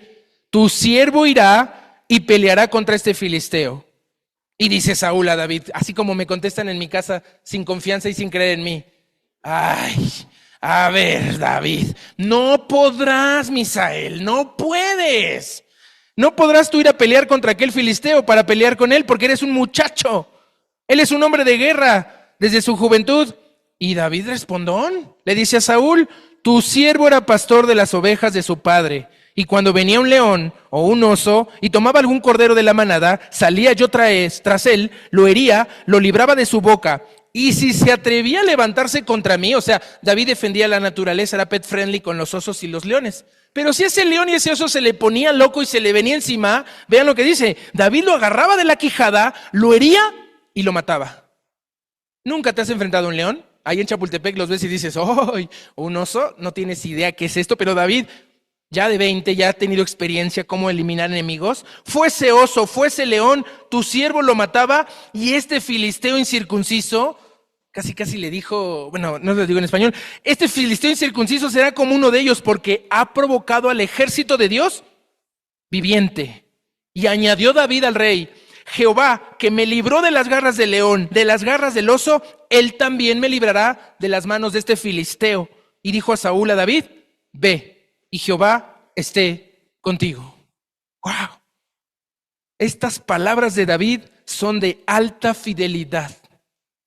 Tu siervo irá y peleará contra este filisteo. Y dice Saúl a David, así como me contestan en mi casa sin confianza y sin creer en mí. Ay, a ver, David, no podrás, Misael, no puedes. No podrás tú ir a pelear contra aquel filisteo para pelear con él porque eres un muchacho. Él es un hombre de guerra desde su juventud. Y David respondón, le dice a Saúl, tu siervo era pastor de las ovejas de su padre. Y cuando venía un león o un oso y tomaba algún cordero de la manada, salía yo tras él, lo hería, lo libraba de su boca. Y si se atrevía a levantarse contra mí, o sea, David defendía la naturaleza, era pet friendly con los osos y los leones. Pero si ese león y ese oso se le ponía loco y se le venía encima, vean lo que dice, David lo agarraba de la quijada, lo hería y lo mataba. ¿Nunca te has enfrentado a un león? Ahí en Chapultepec los ves y dices, ¡ay! Un oso, no tienes idea qué es esto, pero David, ya de 20, ya ha tenido experiencia cómo eliminar enemigos. Fuese oso, fuese león, tu siervo lo mataba y este filisteo incircunciso, casi le dijo, bueno, no lo digo en español, este filisteo incircunciso será como uno de ellos porque ha provocado al ejército de Dios viviente. Y añadió David al rey, Jehová, que me libró de las garras del león, de las garras del oso, él también me librará de las manos de este filisteo. Y dijo a Saúl a David, ve, y Jehová esté contigo. ¡Wow! Estas palabras de David son de alta fidelidad.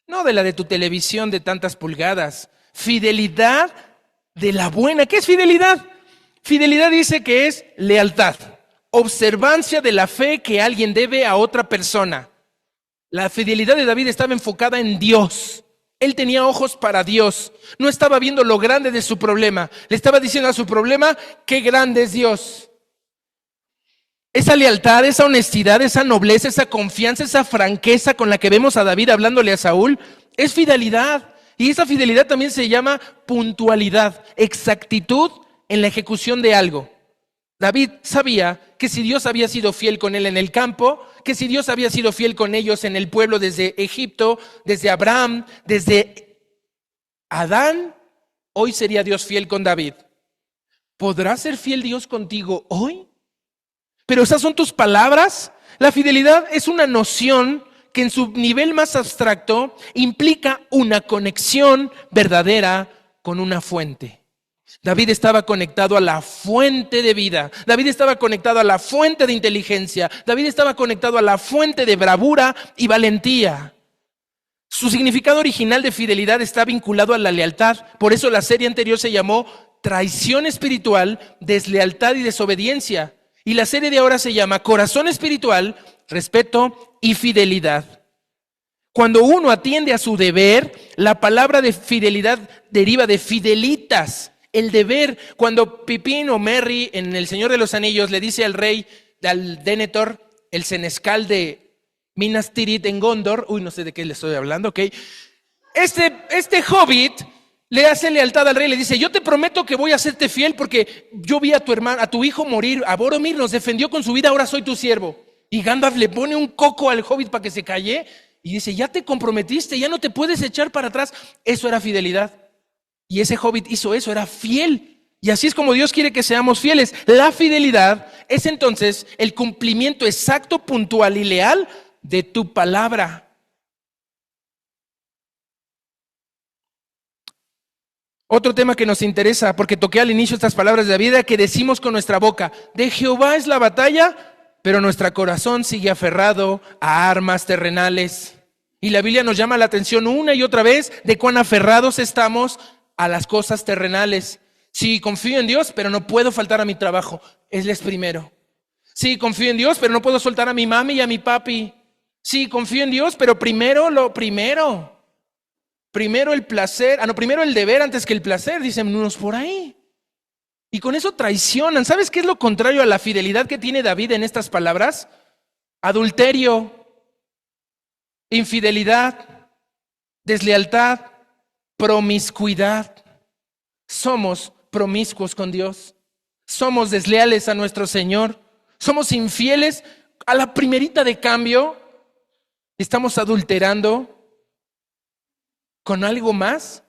No de la de tu televisión de tantas pulgadas. Fidelidad de la buena. ¿Qué es fidelidad? Fidelidad dice que es lealtad. Observancia de la fe que alguien debe a otra persona. La fidelidad de David estaba enfocada en Dios. Él tenía ojos para Dios. No estaba viendo lo grande de su problema. Le estaba diciendo a su problema, qué grande es Dios. Esa lealtad, esa honestidad, esa nobleza, esa confianza, esa franqueza con la que vemos a David hablándole a Saúl, es fidelidad. Y esa fidelidad también se llama puntualidad, exactitud en la ejecución de algo. David sabía que si Dios había sido fiel con él en el campo, que si Dios había sido fiel con ellos en el pueblo desde Egipto, desde Abraham, desde Adán, hoy sería Dios fiel con David. ¿Podrá ser fiel Dios contigo hoy? Pero esas son tus palabras. La fidelidad es una noción que en su nivel más abstracto implica una conexión verdadera con una fuente. David estaba conectado a la fuente de vida. David estaba conectado a la fuente de inteligencia. David estaba conectado a la fuente de bravura y valentía. Su significado original de fidelidad está vinculado a la lealtad. Por eso la serie anterior se llamó Traición Espiritual, Deslealtad y Desobediencia. Y la serie de ahora se llama Corazón Espiritual, Respeto y Fidelidad. Cuando uno atiende a su deber, la palabra de fidelidad deriva de fidelitas. El deber, cuando Pipín o Merry en El Señor de los Anillos le dice al rey, al Denethor, el senescal de Minas Tirith en Gondor, no sé de qué le estoy hablando, ok. Este hobbit le hace lealtad al rey, le dice, yo te prometo que voy a serte fiel porque yo vi a tu hermano, a tu hijo morir, a Boromir nos defendió con su vida, ahora soy tu siervo. Y Gandalf le pone un coco al hobbit para que se calle y dice, ya te comprometiste, ya no te puedes echar para atrás. Eso era fidelidad. Y ese hobbit hizo eso, era fiel. Y así es como Dios quiere que seamos fieles. La fidelidad es entonces el cumplimiento exacto, puntual y leal de tu palabra. Otro tema que nos interesa, porque toqué al inicio estas palabras de David, que decimos con nuestra boca: de Jehová es la batalla, pero nuestro corazón sigue aferrado a armas terrenales. Y la Biblia nos llama la atención una y otra vez de cuán aferrados estamos a las cosas terrenales. Sí, confío en Dios, pero no puedo faltar a mi trabajo. Él es primero. Sí, confío en Dios, pero no puedo soltar a mi mami y a mi papi. Sí, confío en Dios, pero primero lo primero. Primero el placer, primero el deber antes que el placer, dicen unos por ahí. Y con eso traicionan. ¿Sabes qué es lo contrario a la fidelidad que tiene David en estas palabras? Adulterio, infidelidad, deslealtad, promiscuidad. Somos promiscuos con Dios. Somos desleales a nuestro Señor. Somos infieles a la primerita de cambio. Estamos adulterando con algo más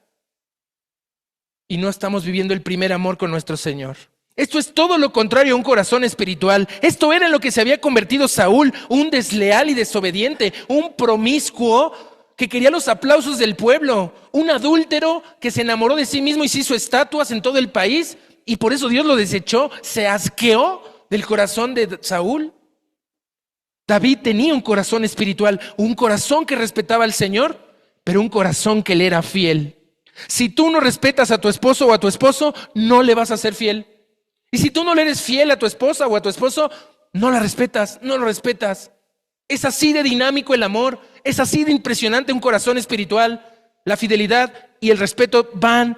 y no estamos viviendo el primer amor con nuestro Señor. Esto es todo lo contrario a un corazón espiritual. Esto era en lo que se había convertido Saúl, un desleal y desobediente, un promiscuo que quería los aplausos del pueblo, un adúltero que se enamoró de sí mismo y se hizo estatuas en todo el país, y por eso Dios lo desechó, se asqueó del corazón de Saúl. David tenía un corazón espiritual, un corazón que respetaba al Señor, pero un corazón que le era fiel. Si tú no respetas a tu esposo o a tu esposo, no le vas a ser fiel. Y si tú no le eres fiel a tu esposa o a tu esposo, no la respetas, no lo respetas. Es así de dinámico el amor, es así de impresionante un corazón espiritual. La fidelidad y el respeto van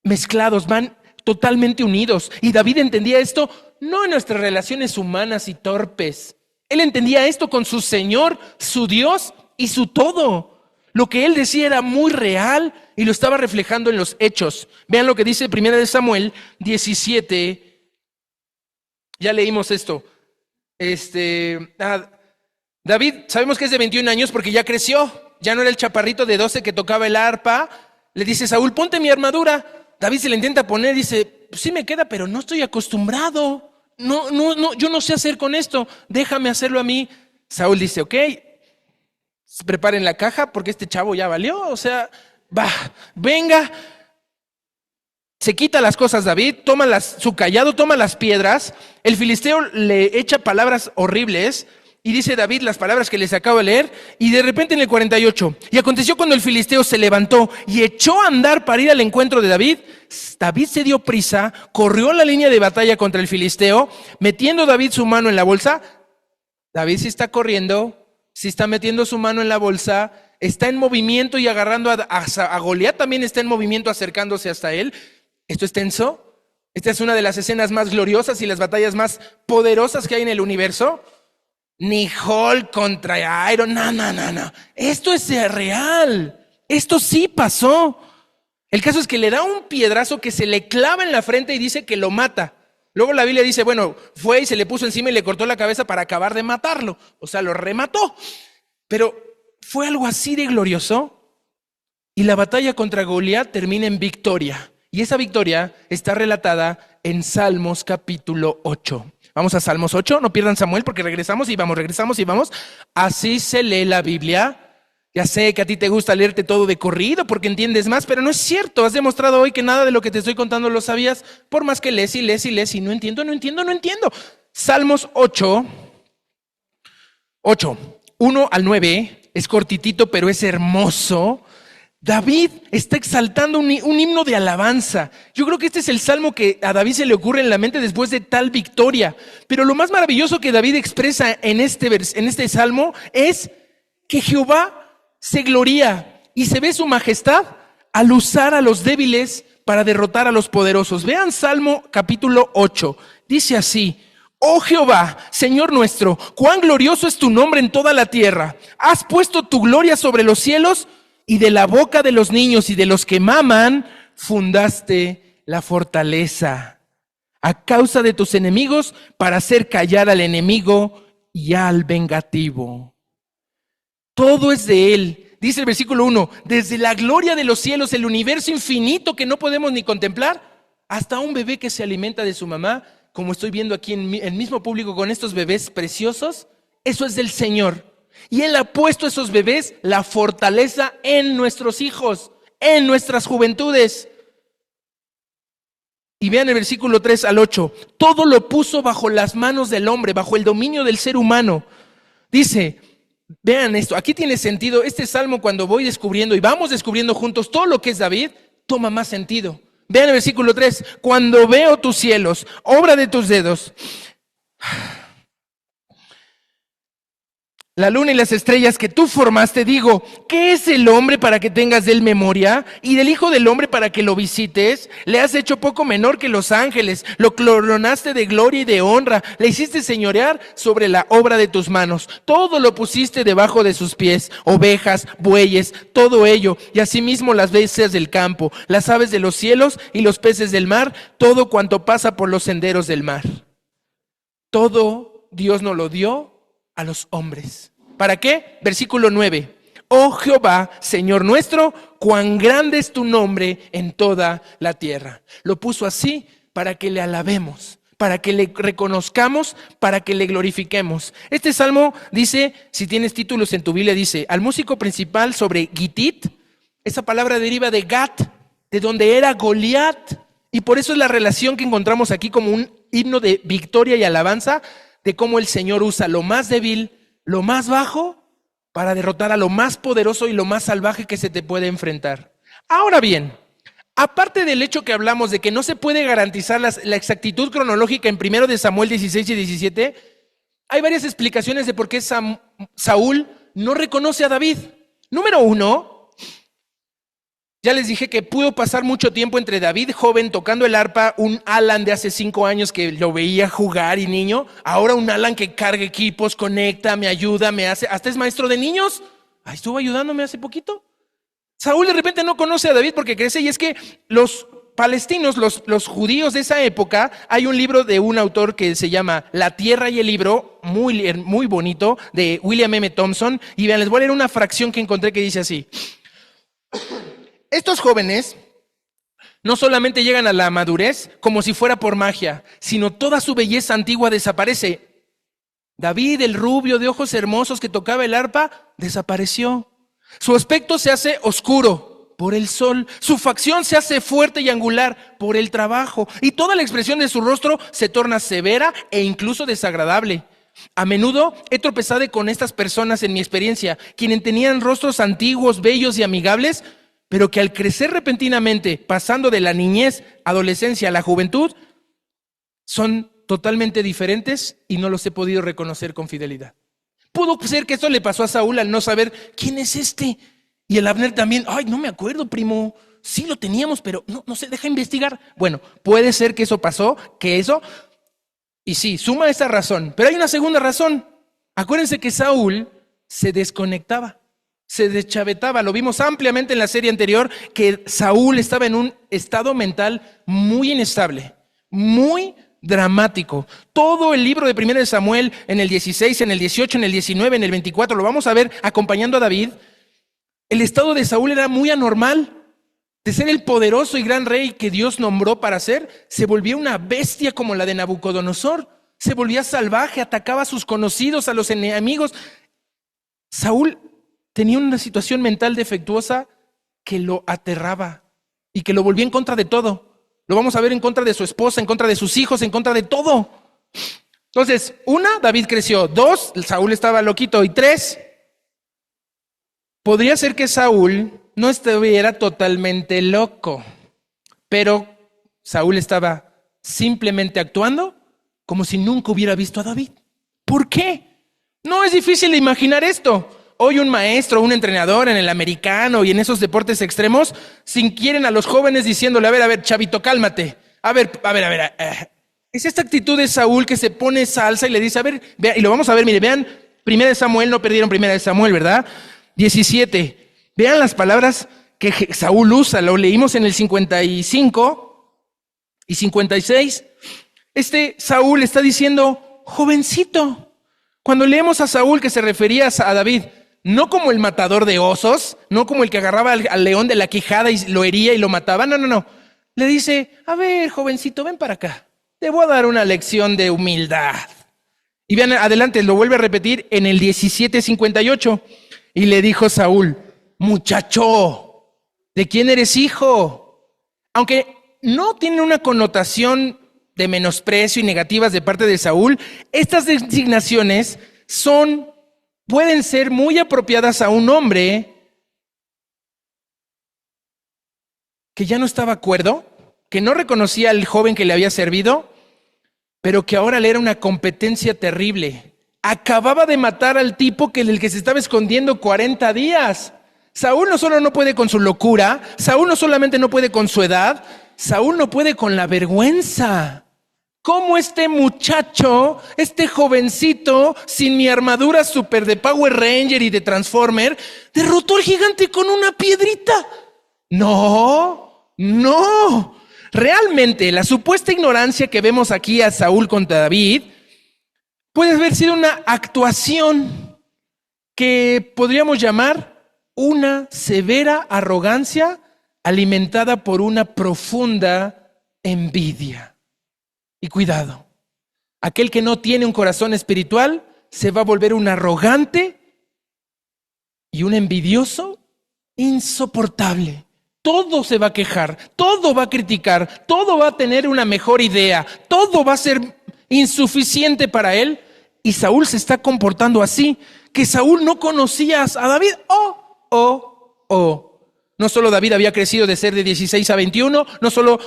mezclados, van totalmente unidos. Y David entendía esto no en nuestras relaciones humanas y torpes. Él entendía esto con su Señor, su Dios y su todo. Lo que él decía era muy real y lo estaba reflejando en los hechos. Vean lo que dice 1 Samuel 17. Ya leímos esto. David, sabemos que es de 21 años porque ya creció. Ya no era el chaparrito de 12 que tocaba el arpa. Le dice Saúl: ponte mi armadura. David se la intenta poner y dice: pues sí me queda, pero no estoy acostumbrado. No, yo no sé hacer con esto. Déjame hacerlo a mí. Saúl dice: ok, preparen la caja porque este chavo ya valió. O sea, venga. Se quita las cosas David, toma su cayado, toma las piedras. El filisteo le echa palabras horribles y dice David las palabras que les acabo de leer. Y de repente en el 48, y aconteció cuando el filisteo se levantó y echó a andar para ir al encuentro de David, David se dio prisa, corrió a la línea de batalla contra el filisteo, metiendo David su mano en la bolsa. David sí está corriendo, sí está metiendo su mano en la bolsa, está en movimiento y agarrando a Goliat, también está en movimiento acercándose hasta él. Esto es tenso. Esta es una de las escenas más gloriosas y las batallas más poderosas que hay en el universo. Ni Hulk contra Iron, no. Esto es real. Esto sí pasó. El caso es que le da un piedrazo que se le clava en la frente y dice que lo mata. Luego la Biblia dice, bueno, fue y se le puso encima y le cortó la cabeza para acabar de matarlo. O sea, lo remató. Pero fue algo así de glorioso. Y la batalla contra Goliat termina en victoria. Y esa victoria está relatada en Salmos capítulo 8. Vamos a Salmos 8, no pierdan Samuel porque regresamos y vamos. Así se lee la Biblia. Ya sé que a ti te gusta leerte todo de corrido porque entiendes más, pero no es cierto. Has demostrado hoy que nada de lo que te estoy contando lo sabías, por más que lees y no entiendo. Salmos 8, 1 al 9, es cortitito pero es hermoso. David está exaltando un himno de alabanza. Yo creo que este es el salmo que a David se le ocurre en la mente después de tal victoria. Pero lo más maravilloso que David expresa en este salmo es que Jehová se gloría y se ve su majestad al usar a los débiles para derrotar a los poderosos. Vean Salmo capítulo 8. Dice así: oh Jehová, Señor nuestro, cuán glorioso es tu nombre en toda la tierra. Has puesto tu gloria sobre los cielos, y de la boca de los niños y de los que maman fundaste la fortaleza. A causa de tus enemigos, para hacer callar al enemigo y al vengativo. Todo es de él. dice el versículo 1, desde la gloria de los cielos, el universo infinito que no podemos ni contemplar, hasta un bebé que se alimenta de su mamá, como estoy viendo aquí en el mismo público con estos bebés preciosos, eso es del Señor. Y Él ha puesto a esos bebés la fortaleza en nuestros hijos, en nuestras juventudes. Y vean el versículo 3 al 8, todo lo puso bajo las manos del hombre, bajo el dominio del ser humano. Dice, vean esto, aquí tiene sentido, este salmo cuando voy descubriendo y vamos descubriendo juntos todo lo que es David, toma más sentido. Vean el versículo 3, cuando veo tus cielos, obra de tus dedos, la luna y las estrellas que tú formaste, digo, ¿qué es el hombre para que tengas de él memoria? Y del hijo del hombre para que lo visites. Le has hecho poco menor que los ángeles, lo coronaste de gloria y de honra, le hiciste señorear sobre la obra de tus manos. Todo lo pusiste debajo de sus pies, ovejas, bueyes, todo ello, y asimismo las bestias del campo, las aves de los cielos y los peces del mar, todo cuanto pasa por los senderos del mar. Todo Dios nos lo dio a los hombres. ¿Para qué? Versículo 9. Oh Jehová, Señor nuestro, cuán grande es tu nombre en toda la tierra. Lo puso así para que le alabemos, para que le reconozcamos, para que le glorifiquemos. Este salmo dice, si tienes títulos en tu Biblia, dice, al músico principal sobre Gitit. Esa palabra deriva de Gat, de donde era Goliat. Y por eso es la relación que encontramos aquí como un himno de victoria y alabanza, de cómo el Señor usa lo más débil, lo más bajo, para derrotar a lo más poderoso y lo más salvaje que se te puede enfrentar. Ahora bien, aparte del hecho que hablamos de que no se puede garantizar la exactitud cronológica en 1 de Samuel 16 y 17, hay varias explicaciones de por qué Saúl no reconoce a David. Número 1, ya les dije que pudo pasar mucho tiempo entre David, joven, tocando el arpa, un Alan de hace 5 años que lo veía jugar y niño, ahora un Alan que carga equipos, conecta, me ayuda, me hace, hasta es maestro de niños. Ahí estuvo ayudándome hace poquito. Saúl de repente no conoce a David porque crece, y es que los palestinos, los judíos de esa época, hay un libro de un autor que se llama La Tierra y el Libro, muy bonito, de William M. Thompson, y vean, les voy a leer una fracción que encontré que dice así. Estos jóvenes no solamente llegan a la madurez como si fuera por magia, sino toda su belleza antigua desaparece. David, el rubio de ojos hermosos que tocaba el arpa, desapareció. Su aspecto se hace oscuro por el sol, su facción se hace fuerte y angular por el trabajo, y toda la expresión de su rostro se torna severa e incluso desagradable. A menudo he tropezado con estas personas en mi experiencia, quienes tenían rostros antiguos, bellos y amigables, pero que al crecer repentinamente, pasando de la niñez, adolescencia a la juventud, son totalmente diferentes y no los he podido reconocer con fidelidad. Pudo ser que esto le pasó a Saúl al no saber quién es este. Y el Abner también, ay, no me acuerdo, primo, sí lo teníamos, pero no sé, deja investigar. Bueno, puede ser que eso pasó, y sí, suma esa razón. Pero hay una segunda razón. Acuérdense que Saúl se desconectaba. Se deschavetaba, lo vimos ampliamente en la serie anterior, que Saúl estaba en un estado mental muy inestable, muy dramático. Todo el libro de 1 de Samuel, en el 16, en el 18, en el 19, en el 24, lo vamos a ver acompañando a David. El estado de Saúl era muy anormal. De ser el poderoso y gran rey que Dios nombró para ser, se volvía una bestia como la de Nabucodonosor. Se volvía salvaje, atacaba a sus conocidos, a los enemigos. Saúl tenía una situación mental defectuosa que lo aterraba y que lo volvía en contra de todo. Lo vamos a ver en contra de su esposa, en contra de sus hijos, en contra de todo. Entonces, 1, David creció. 2, Saúl estaba loquito. Y 3, podría ser que Saúl no estuviera totalmente loco, pero Saúl estaba simplemente actuando como si nunca hubiera visto a David. ¿Por qué? No es difícil imaginar esto. Hoy un maestro, un entrenador en el americano y en esos deportes extremos, sin quieren a los jóvenes diciéndole, a ver, chavito, cálmate. A ver. Es esta actitud de Saúl que se pone salsa y le dice, a ver, vea, y lo vamos a ver, mire, vean, 1 de Samuel, no perdieron 1 de Samuel, ¿verdad? 17. Vean las palabras que Saúl usa, lo leímos en el 55 y 56. Saúl está diciendo, jovencito. Cuando leemos a Saúl que se refería a David, no como el matador de osos, no como el que agarraba al león de la quijada y lo hería y lo mataba. No. Le dice, a ver, jovencito, ven para acá. Te voy a dar una lección de humildad. Y vean adelante, lo vuelve a repetir en el 17:58. Y le dijo Saúl, muchacho, ¿de quién eres hijo? Aunque no tiene una connotación de menosprecio y negativas de parte de Saúl, estas designaciones pueden ser muy apropiadas a un hombre que ya no estaba acuerdo, que no reconocía al joven que le había servido, pero que ahora le era una competencia terrible. Acababa de matar al tipo del que se estaba escondiendo 40 días. Saúl no solo no puede con su locura, Saúl no solamente no puede con su edad, Saúl no puede con la vergüenza. ¿Cómo este muchacho, este jovencito, sin mi armadura super de Power Ranger y de Transformer, derrotó al gigante con una piedrita? No. Realmente, la supuesta ignorancia que vemos aquí a Saúl contra David puede haber sido una actuación que podríamos llamar una severa arrogancia alimentada por una profunda envidia. Y cuidado, aquel que no tiene un corazón espiritual se va a volver un arrogante y un envidioso insoportable. Todo se va a quejar, todo va a criticar, todo va a tener una mejor idea, todo va a ser insuficiente para él. Y Saúl se está comportando así, que Saúl no conocía a David. No solo David había crecido de ser de 16 a 21, no solo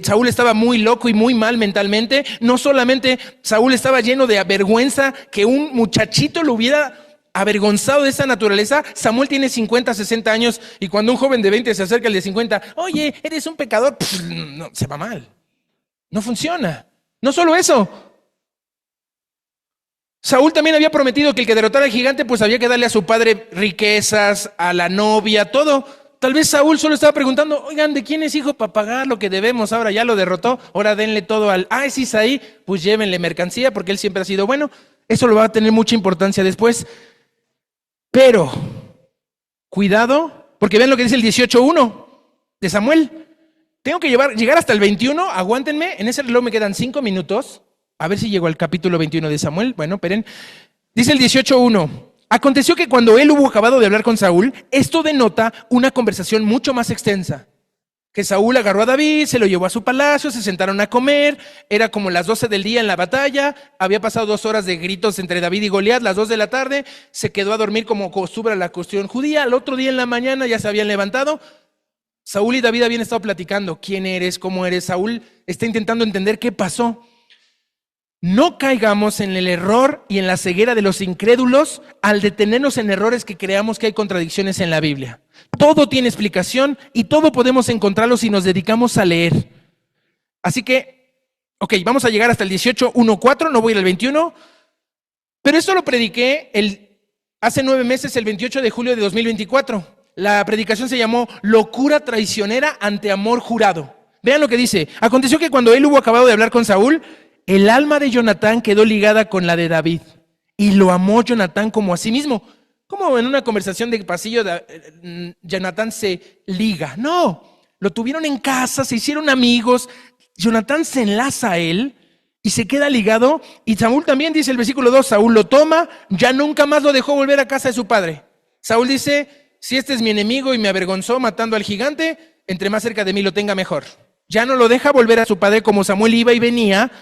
Saúl estaba muy loco y muy mal mentalmente, no solamente Saúl estaba lleno de vergüenza que un muchachito lo hubiera avergonzado de esa naturaleza. Samuel tiene 50, 60 años y cuando un joven de 20 se acerca al de 50, oye, eres un pecador, no, se va mal, no funciona. No solo eso, Saúl también había prometido que el que derrotara al gigante pues había que darle a su padre riquezas, a la novia, todo. Tal vez Saúl solo estaba preguntando, oigan, ¿de quién es hijo para pagar lo que debemos? Ahora ya lo derrotó, ahora denle todo es Isaí, pues llévenle mercancía porque él siempre ha sido bueno. Eso lo va a tener mucha importancia después. Pero, cuidado, porque vean lo que dice el 18:1 de Samuel. Tengo que llegar hasta el 21, aguántenme, en ese reloj me quedan 5 minutos. A ver si llego al capítulo 21 de Samuel. Bueno, esperen. Dice el 18:1. Aconteció que cuando él hubo acabado de hablar con Saúl, esto denota una conversación mucho más extensa. Que Saúl agarró a David, se lo llevó a su palacio, se sentaron a comer, era como las 12 del día en la batalla, había pasado 2 horas de gritos entre David y Goliat, las 2 de la tarde, se quedó a dormir como costumbre la cuestión judía, al otro día en la mañana ya se habían levantado. Saúl y David habían estado platicando, ¿quién eres? ¿Cómo eres? Saúl está intentando entender qué pasó. No caigamos en el error y en la ceguera de los incrédulos al detenernos en errores que creamos que hay contradicciones en la Biblia. Todo tiene explicación y todo podemos encontrarlo si nos dedicamos a leer. Así que, vamos a llegar hasta el 18:1-4, no voy a ir al 21, pero esto lo prediqué hace 9 meses, el 28 de julio de 2024. La predicación se llamó Locura traicionera ante amor jurado. Vean lo que dice. Aconteció que cuando él hubo acabado de hablar con Saúl, el alma de Jonatán quedó ligada con la de David y lo amó Jonatán como a sí mismo. Como en una conversación de pasillo, Jonatán se liga. No, lo tuvieron en casa, se hicieron amigos. Jonatán se enlaza a él y se queda ligado. Y Saúl también, dice el versículo 2, Saúl lo toma, ya nunca más lo dejó volver a casa de su padre. Saúl dice, si este es mi enemigo y me avergonzó matando al gigante, entre más cerca de mí lo tenga mejor. Ya no lo deja volver a su padre como Samuel iba y venía.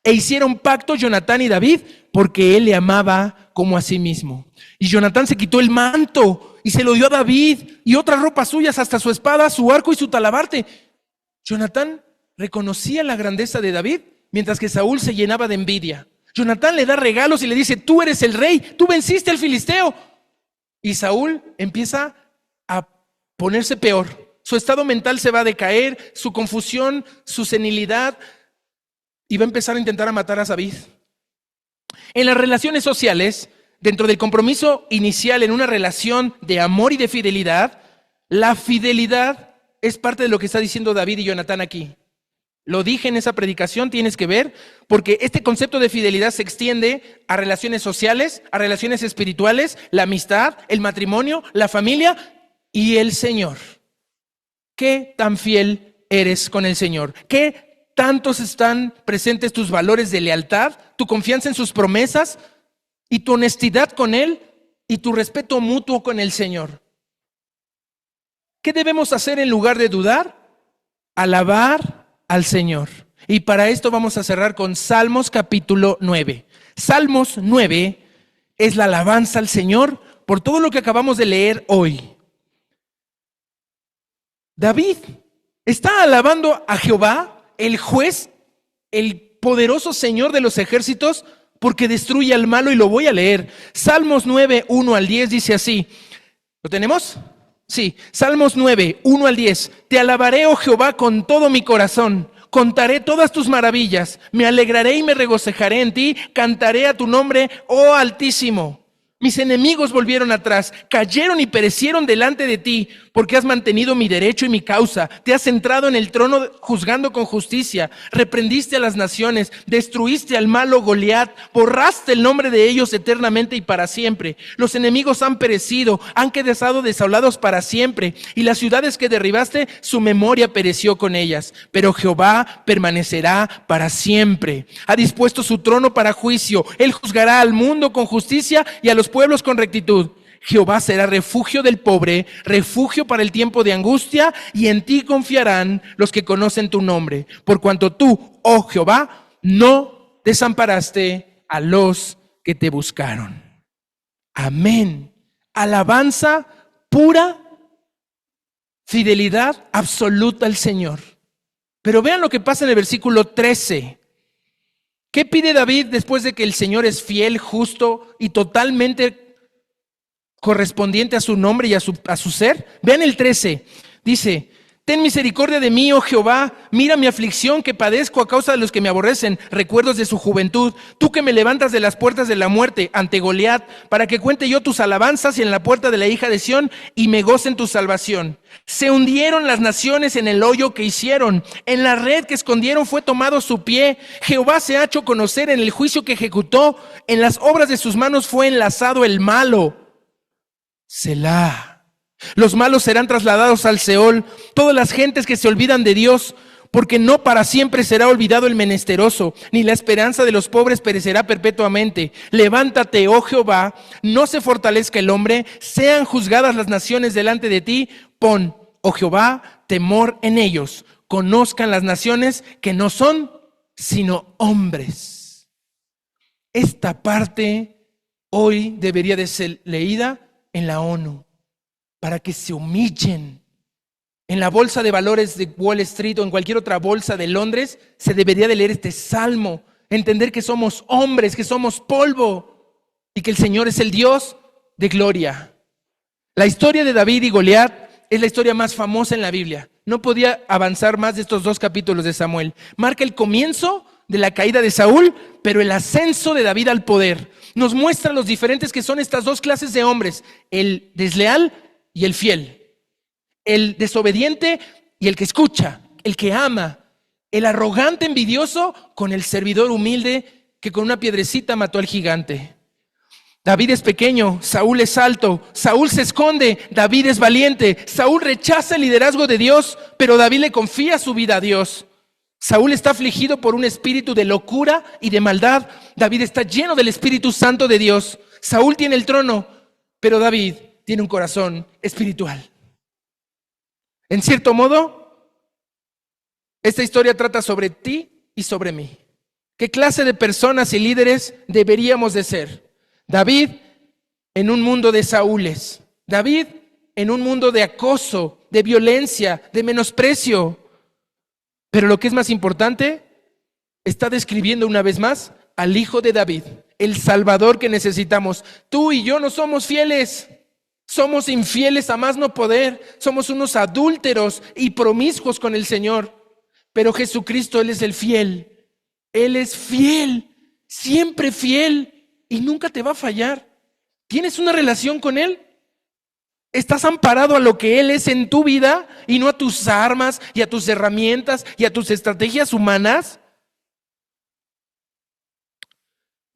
E hicieron pacto Jonatán y David porque él le amaba como a sí mismo. Y Jonatán se quitó el manto y se lo dio a David y otras ropas suyas, hasta su espada, su arco y su talabarte. Jonatán reconocía la grandeza de David mientras que Saúl se llenaba de envidia. Jonatán le da regalos y le dice, tú eres el rey, tú venciste al filisteo. Y Saúl empieza a ponerse peor. Su estado mental se va a decaer, su confusión, su senilidad, y va a empezar a intentar matar a David. En las relaciones sociales, dentro del compromiso inicial en una relación de amor y de fidelidad, la fidelidad es parte de lo que está diciendo David y Jonatán aquí. Lo dije en esa predicación, tienes que ver, porque este concepto de fidelidad se extiende a relaciones sociales, a relaciones espirituales, la amistad, el matrimonio, la familia y el Señor. ¿Qué tan fiel eres con el Señor? ¿Qué tantos están presentes tus valores de lealtad, tu confianza en sus promesas y tu honestidad con Él y tu respeto mutuo con el Señor? ¿Qué debemos hacer en lugar de dudar? Alabar al Señor. Y para esto vamos a cerrar con Salmos capítulo 9. Salmos 9 es la alabanza al Señor por todo lo que acabamos de leer hoy. David está alabando a Jehová, el juez, el poderoso Señor de los ejércitos, porque destruye al malo, y lo voy a leer. Salmos 9, 1 al 10 dice así. ¿Lo tenemos? Sí, Salmos 9, 1 al 10. Te alabaré, oh Jehová, con todo mi corazón. Contaré todas tus maravillas. Me alegraré y me regocijaré en ti. Cantaré a tu nombre, oh Altísimo. Mis enemigos volvieron atrás, cayeron y perecieron delante de ti, porque has mantenido mi derecho y mi causa. Te has centrado en el trono juzgando con justicia. Reprendiste a las naciones, destruiste al malo Goliat, borraste el nombre de ellos eternamente y para siempre. Los enemigos han perecido, han quedado desolados para siempre, y las ciudades que derribaste, su memoria pereció con ellas. Pero Jehová permanecerá para siempre. Ha dispuesto su trono para juicio. Él juzgará al mundo con justicia y a los pueblos con rectitud. Jehová será refugio del pobre, refugio para el tiempo de angustia, y en ti confiarán los que conocen tu nombre, por cuanto tú, oh Jehová, no desamparaste a los que te buscaron. Amén. Alabanza pura, fidelidad absoluta al Señor. Pero vean lo que pasa en el versículo 13. ¿Qué pide David después de que el Señor es fiel, justo y totalmente correspondiente a su nombre y a su ser? Vean el 13. Dice: ten misericordia de mí, oh Jehová, mira mi aflicción que padezco a causa de los que me aborrecen, recuerdos de su juventud. Tú que me levantas de las puertas de la muerte ante Goliat, para que cuente yo tus alabanzas y en la puerta de la hija de Sión y me goce en tu salvación. Se hundieron las naciones en el hoyo que hicieron, en la red que escondieron fue tomado su pie. Jehová se ha hecho conocer en el juicio que ejecutó, en las obras de sus manos fue enlazado el malo. Selah. Los malos serán trasladados al Seol, todas las gentes que se olvidan de Dios, porque no para siempre será olvidado el menesteroso, ni la esperanza de los pobres perecerá perpetuamente. Levántate, oh Jehová, no se fortalezca el hombre, sean juzgadas las naciones delante de ti. Pon, oh Jehová, temor en ellos, conozcan las naciones que no son sino hombres. Esta parte hoy debería de ser leída en la ONU, para que se humillen. En la bolsa de valores de Wall Street o en cualquier otra bolsa de Londres se debería de leer este salmo, entender que somos hombres, que somos polvo y que el Señor es el Dios de gloria. La historia de David y Goliat es la historia más famosa en la Biblia. No podía avanzar más de estos 2 capítulos de Samuel. Marca el comienzo de la caída de Saúl, pero el ascenso de David al poder. Nos muestra los diferentes que son estas 2 clases de hombres: el desleal y el fiel, el desobediente y el que escucha, el que ama, el arrogante envidioso con el servidor humilde que con una piedrecita mató al gigante. David es pequeño, Saúl es alto, Saúl se esconde, David es valiente, Saúl rechaza el liderazgo de Dios, pero David le confía su vida a Dios. Saúl está afligido por un espíritu de locura y de maldad, David está lleno del Espíritu Santo de Dios. Saúl tiene el trono, pero David tiene un corazón espiritual. En cierto modo, esta historia trata sobre ti y sobre mí. ¿Qué clase de personas y líderes deberíamos de ser? David en un mundo de Saúles. David en un mundo de acoso, de violencia, de menosprecio. Pero lo que es más importante, está describiendo una vez más al Hijo de David, el Salvador que necesitamos. Tú y yo no somos fieles. Somos infieles a más no poder, somos unos adúlteros y promiscuos con el Señor. Pero Jesucristo, Él es el fiel. Él es fiel, siempre fiel y nunca te va a fallar. ¿Tienes una relación con Él? Estás amparado a lo que Él es en tu vida y no a tus armas y a tus herramientas y a tus estrategias humanas.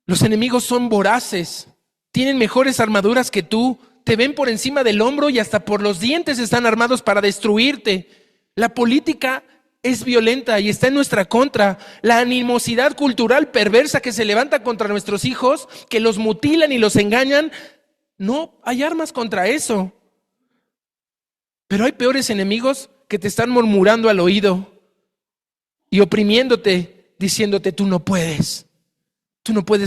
Los enemigos son voraces, tienen mejores armaduras que tú, te ven por encima del hombro y hasta por los dientes están armados para destruirte. La política es violenta y está en nuestra contra. La animosidad cultural perversa que se levanta contra nuestros hijos, que los mutilan y los engañan, no hay armas contra eso. Pero hay peores enemigos que te están murmurando al oído y oprimiéndote, diciéndote: tú no puedes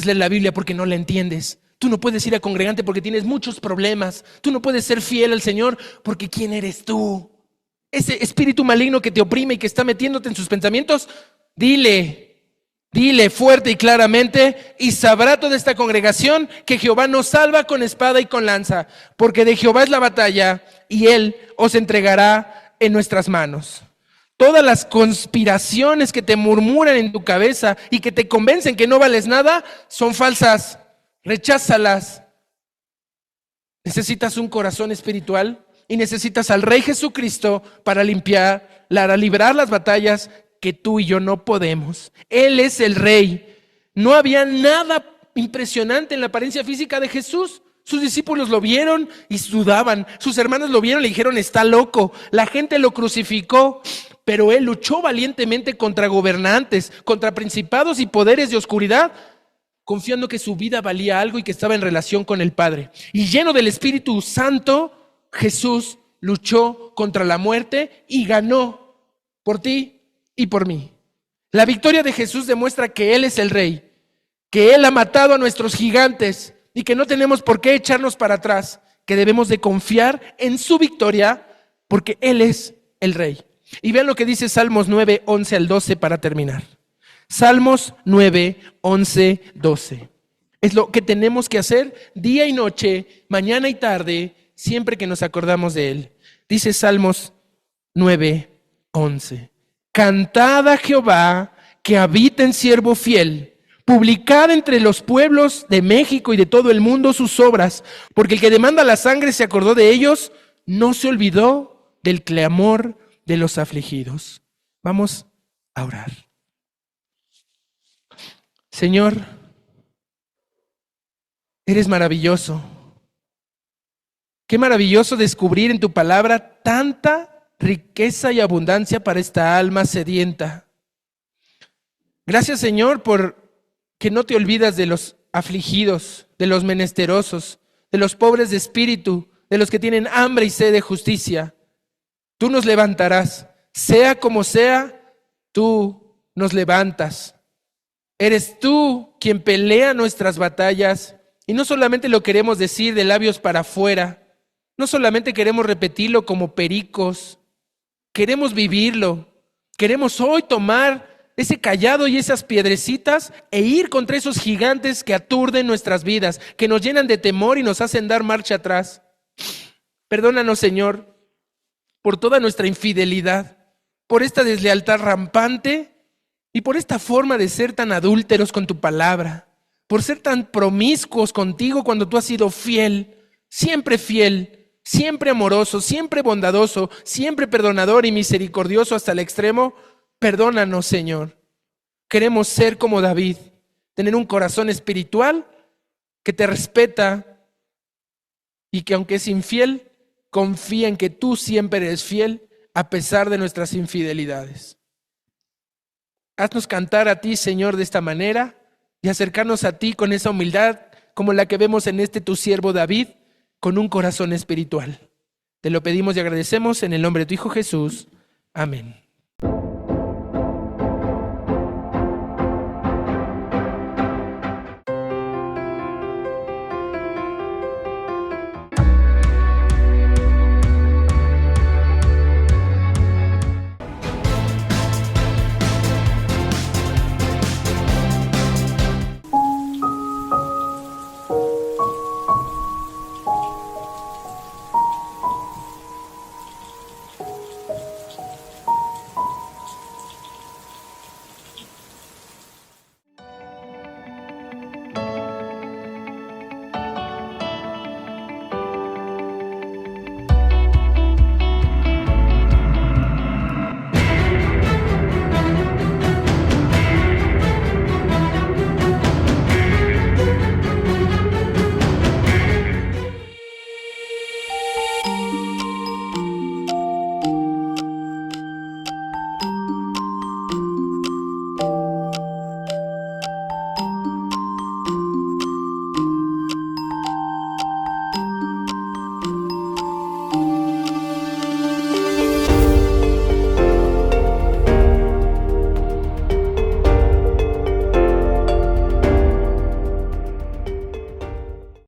leer la Biblia porque no la entiendes, tú no puedes ir a congregante porque tienes muchos problemas, tú no puedes ser fiel al Señor porque ¿quién eres tú? Ese espíritu maligno que te oprime y que está metiéndote en sus pensamientos, dile fuerte y claramente, y sabrá toda esta congregación que Jehová nos salva con espada y con lanza, porque de Jehová es la batalla y Él os entregará en nuestras manos. Todas las conspiraciones que te murmuran en tu cabeza y que te convencen que no vales nada son falsas. Recházalas. Necesitas un corazón espiritual y necesitas al Rey Jesucristo para librar las batallas que tú y yo no podemos. Él es el Rey. No había nada impresionante en la apariencia física de Jesús. Sus discípulos lo vieron y sudaban. Sus hermanos lo vieron y le dijeron: está loco. La gente lo crucificó, pero Él luchó valientemente contra gobernantes, contra principados y poderes de oscuridad, confiando que su vida valía algo y que estaba en relación con el Padre. Y lleno del Espíritu Santo, Jesús luchó contra la muerte y ganó por ti y por mí. La victoria de Jesús demuestra que Él es el Rey, que Él ha matado a nuestros gigantes y que no tenemos por qué echarnos para atrás, que debemos de confiar en su victoria porque Él es el Rey. Y vean lo que dice Salmos 9, 11 al 12 para terminar. Salmos 9, 11, 12. Es lo que tenemos que hacer día y noche, mañana y tarde, siempre que nos acordamos de Él. Dice Salmos 9, 11. Cantad a Jehová, que habita en siervo fiel. Publicad entre los pueblos de México y de todo el mundo sus obras, porque el que demanda la sangre se acordó de ellos, no se olvidó del clamor de los afligidos. Vamos a orar. Señor, eres maravilloso. Qué maravilloso descubrir en tu palabra tanta riqueza y abundancia para esta alma sedienta. Gracias, Señor, por que no te olvidas de los afligidos, de los menesterosos, de los pobres de espíritu, de los que tienen hambre y sed de justicia. Tú nos levantarás, sea como sea, tú nos levantas. Eres tú quien pelea nuestras batallas y no solamente lo queremos decir de labios para afuera, no solamente queremos repetirlo como pericos, queremos vivirlo. Queremos hoy tomar ese cayado y esas piedrecitas e ir contra esos gigantes que aturden nuestras vidas, que nos llenan de temor y nos hacen dar marcha atrás. Perdónanos, Señor, por toda nuestra infidelidad, por esta deslealtad rampante y por esta forma de ser tan adúlteros con tu palabra, por ser tan promiscuos contigo cuando tú has sido fiel, siempre amoroso, siempre bondadoso, siempre perdonador y misericordioso hasta el extremo. Perdónanos, Señor. Queremos ser como David, tener un corazón espiritual que te respeta y que aunque es infiel, confía en que tú siempre eres fiel a pesar de nuestras infidelidades. Haznos cantar a ti, Señor, de esta manera y acercarnos a ti con esa humildad como la que vemos en este tu siervo David, con un corazón espiritual. Te lo pedimos y agradecemos en el nombre de tu Hijo Jesús. Amén.